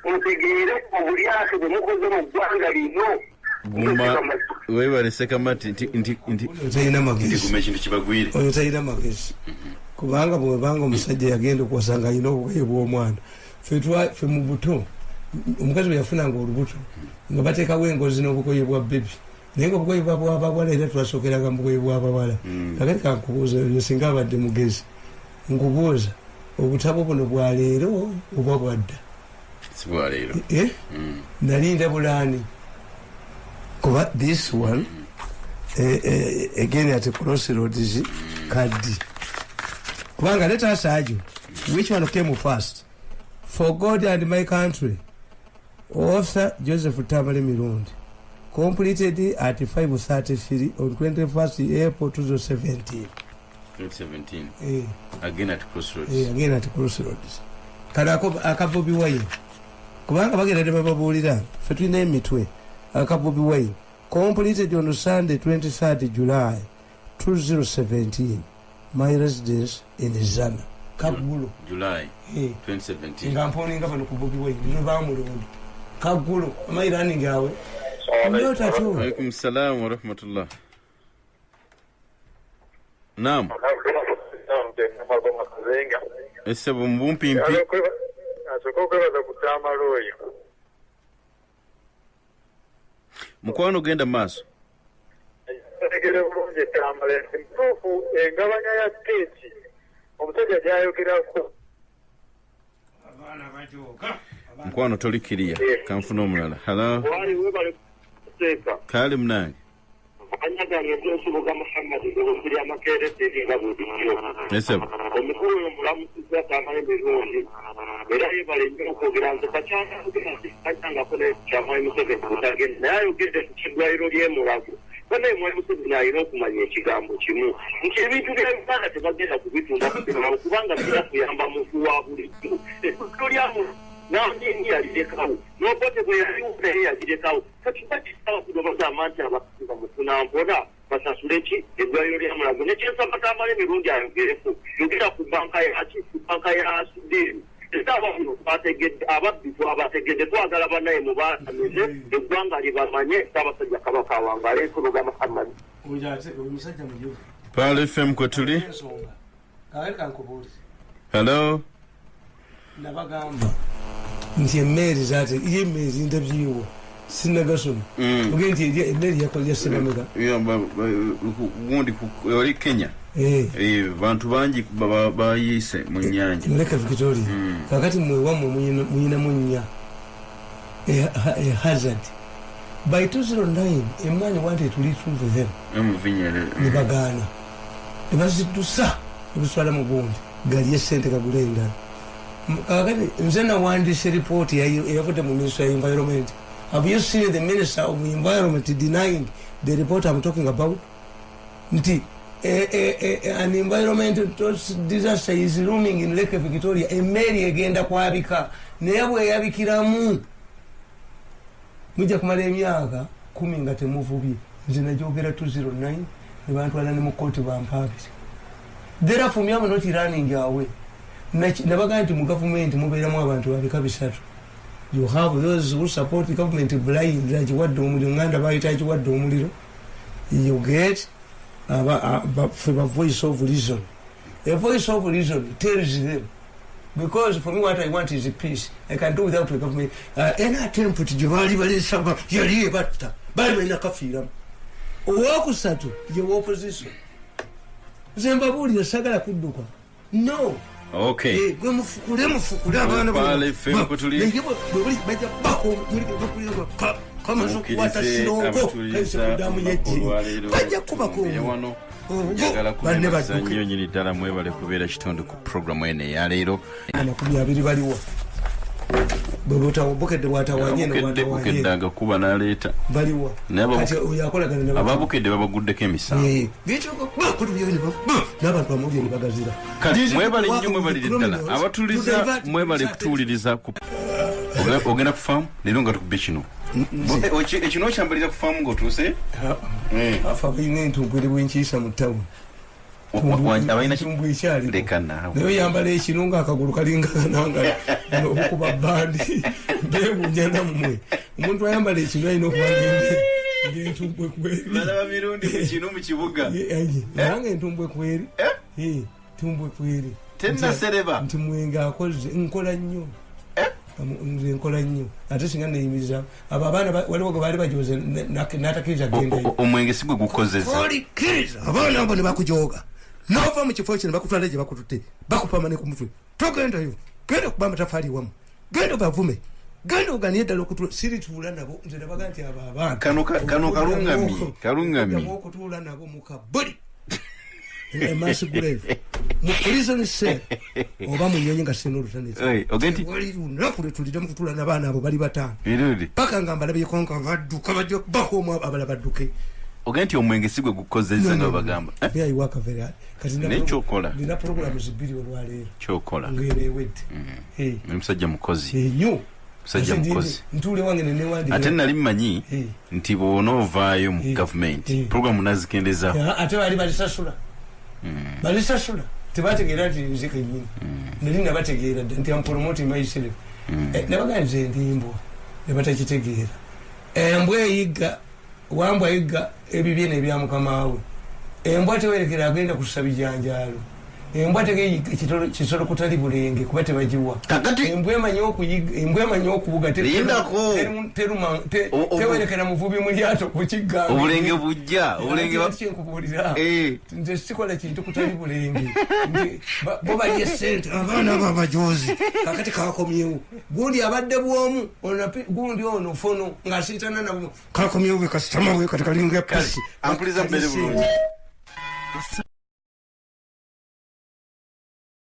mutegeere obulyato bwe mukoze mu ggwanga lino guma webale sekamati nti talina magezi guma ekintu kibagwire oyo talina magezi kubanga bwebanga omusajja yagenda okwasanga alina obugoye bw'omwana ffe mu buto omukazi bwe yafunanga olubuto nga bateekawo engozi n'obugoye bwa bebi naye nga obugoye bwabawala era twasookeranga mu bugoye bwabawala kakati kankubuuza oyo singa abadde mugezi nkubuuza obutabo buno bwaleero oba bwadda sibwaleero nalinda bulaani kuba this one again at crossroads kadi kubanga let us argue which one came first for God and my country. Officer Joseph Tamale mirundi completed at 5:33 on 21st April 2017. Again at crossroads. Again at crossroads. Kanako akabobi Wine kubanga bagenda bababuulira fe tulina emitwe akabobi Wine completed on Sunday 23rd July 2017 my residence in Zana Kagulo July 2017 ngamponinga bano ku Bobi Wine no bamulonda Kagulo my running yawe nyota tu. Alaikum salam wa rahmatullah. Naam. Ese bumpimpi asokokwebaza kutamala oyo mukwano genda maaso tegere bulungi Tamale mtuufu engabanya ya siteeti omusajja gyayogerako abaana bajoka mukwano tolikiriya kanfuna omulala hala wali webale kuteeka kale munange anyagala eby'okubuga Muhammad ebyokusiri amakeere teeringa bulijjo esebo omukulu oyo mulamusiza Tamale mirundi era yebale nnyo okwogera nze kakyangako nekyamwai Museveni kutagenda naye ayogedde ku kiddwaliro ly'emulago banaye mwai Museveni alina okumanya ekigambo kimu nti ebintu by'Uganda tebagenda kubitunda kubanga birina kuyamba muntu wa bulijjo eddwaliro lyamu n'amunyingi yalirekawo n'obote bwe yaliwo naye yalirekawo kakiba kisawa kudobagamba nti abasiba mufuna mpona basasule ki eddwaliro ly'emulago nekyensaba Tamale mirundi ayogereko yogera ku banka ya Sudeeni ababbi twabategedde twagala banaye mubaatamize eggwanga libamanye Ssaabasajja Kabaka wange aleekologa Muhammad omusajja mujuvu Pal FM kwe tuli kale kankubuulize hello nabagamba nti emmeri zate ye emmeri ndabyiwo sinagasoma ogenti emmeri yakolya sebameka gundi wali Kenya bantu bangi bayise mu nyanja Lake Victoria kakati mwe wamwe muyina munya hazard by 2009 a man wanted to retrieve them nibagana nibazitusa nibuswala mu gundi gali yesente kagulenda kakati nze nawandise report yavude mu Ministry of Environment. Have you seen the Minister of Environment denying the report I'm talking about? Nti an environmental disaster is looming in Lake Victoria. Emmeri egenda kwabika naye bwe yabikiramu mujja kumala emyaka 10 nga temuvubye. Nze najogera 2009 ne bantwala ne mu kooti bampaabire. Therefore me am not running away. Nabaga nti mu government mubeeramu abantu babika bisatu. You have those who support the government blind like what do Nganda bayitachi what do muliro. You get a voice of reason. A voice of reason tells them, because for me what I want is a peace. I can do without the government. Any attempt to jibali bali saba yali batta bali na kafira. Owakusatu ye opposition. Zimbabwe yasagala kudduka. No. Okay. Gwe mufukule abana bale femu kutuli. Ngibo bwe baje bako muri bakulira kama zo kwata sinongo kaise kudamu yeji. Baje kubako. Wano. Njagala kubaza nnyo nyini ddala mwebale kubeera kitundu ku program ene ya leero. Ana kubyabiri baliwo. Bwebota obukedde bwatawanye ne bwatawanye. Bukedde kuba naleeta. Baliwo. Kati oyakolagana ne ababukedde babaguddeko emisango. Bicho bakulu byoni n'abantu bamubye bagazira. Kati mwebale nnyo mwebale ddala. Abatuliza mwebale kutuuliriza ku ogenda kufamu leero nga tukubye kino. Ekino kyambalira kufamu ng'otuuse? Afa bayina entumbwe bwenkiisa mu ttawuni. Abayina entumbwe ekyali. Leka naawe. Naye yambala ekirunga akagulu kalinga kananga okuba bandi. Beewuunya nammwe. Omuntu ayambala ekino alina okuba ng'entumbwe kweri. Balaba mirundi mu kino mu kibuga. Nange entumbwe kweri. Tumbwe kweri. Tenna sereba. Nti mwenga akoze nkola nnyo. Nze nkola nnyo ate singa neyimiriza abo abaana waliwo gwe baali bajoze n'atakiriza genda omwenge si gwe gukozeza olikiriza abaana abo ne bakujoga n'ova mu kifo kino bakutwala gye bakututte bakupama ne ku mutwe togendayo genda kuba amatafaali wamu genda bavume genda oganiye ddala okutula sirituula nabo nze nabaga nti abo abaana kano kalungamye okutuula nabo mu kabuli mass grave mu prison cell oba mu nyonyi nga sino lutaniza ogenti wali nakule tulira mu kutula n'abaana abo bali batano birudi paka ngamba labye konka badduka bajja bako mu abala badduke ogenti omwenge sigwe gukozeza nga bagamba bya iwaka very hard kati n'ekyokola nina programs bbiri olwaleero kyokola ngere wedde musajja mukozi nnyo musajja mukozi ntule wange ne wandi ate nali mmanyi nti bw'onoovaayo mu gavumenti programu nazikendeza ate bali balisasula balisasula tebategeera nti nze kennyini nali nabategeera dda nti ampromoting myself nabaga nze ndimbwa ne batakitegeera embwa eyigga wambwa ayigga ebibye n'ebya mukama we embwa tewerekera agenda kusaba bijanjaalo embwa tegeyigga kisolo kutali bulenge kuba tebagiwa embwa emanyi okubuga tewerekera muvubi mu lyato kukigamba obulenge bujja kyenkubuulira nze sikola kintu kutali bulenge bo balye sente abaana babajozi kakati kakomyewo gundi abadde bwomu gundi ono fono ng'asiitana nabo kakomyewo bwe kasitama bwe kati kalinga epasi ampuliza mbere bulungi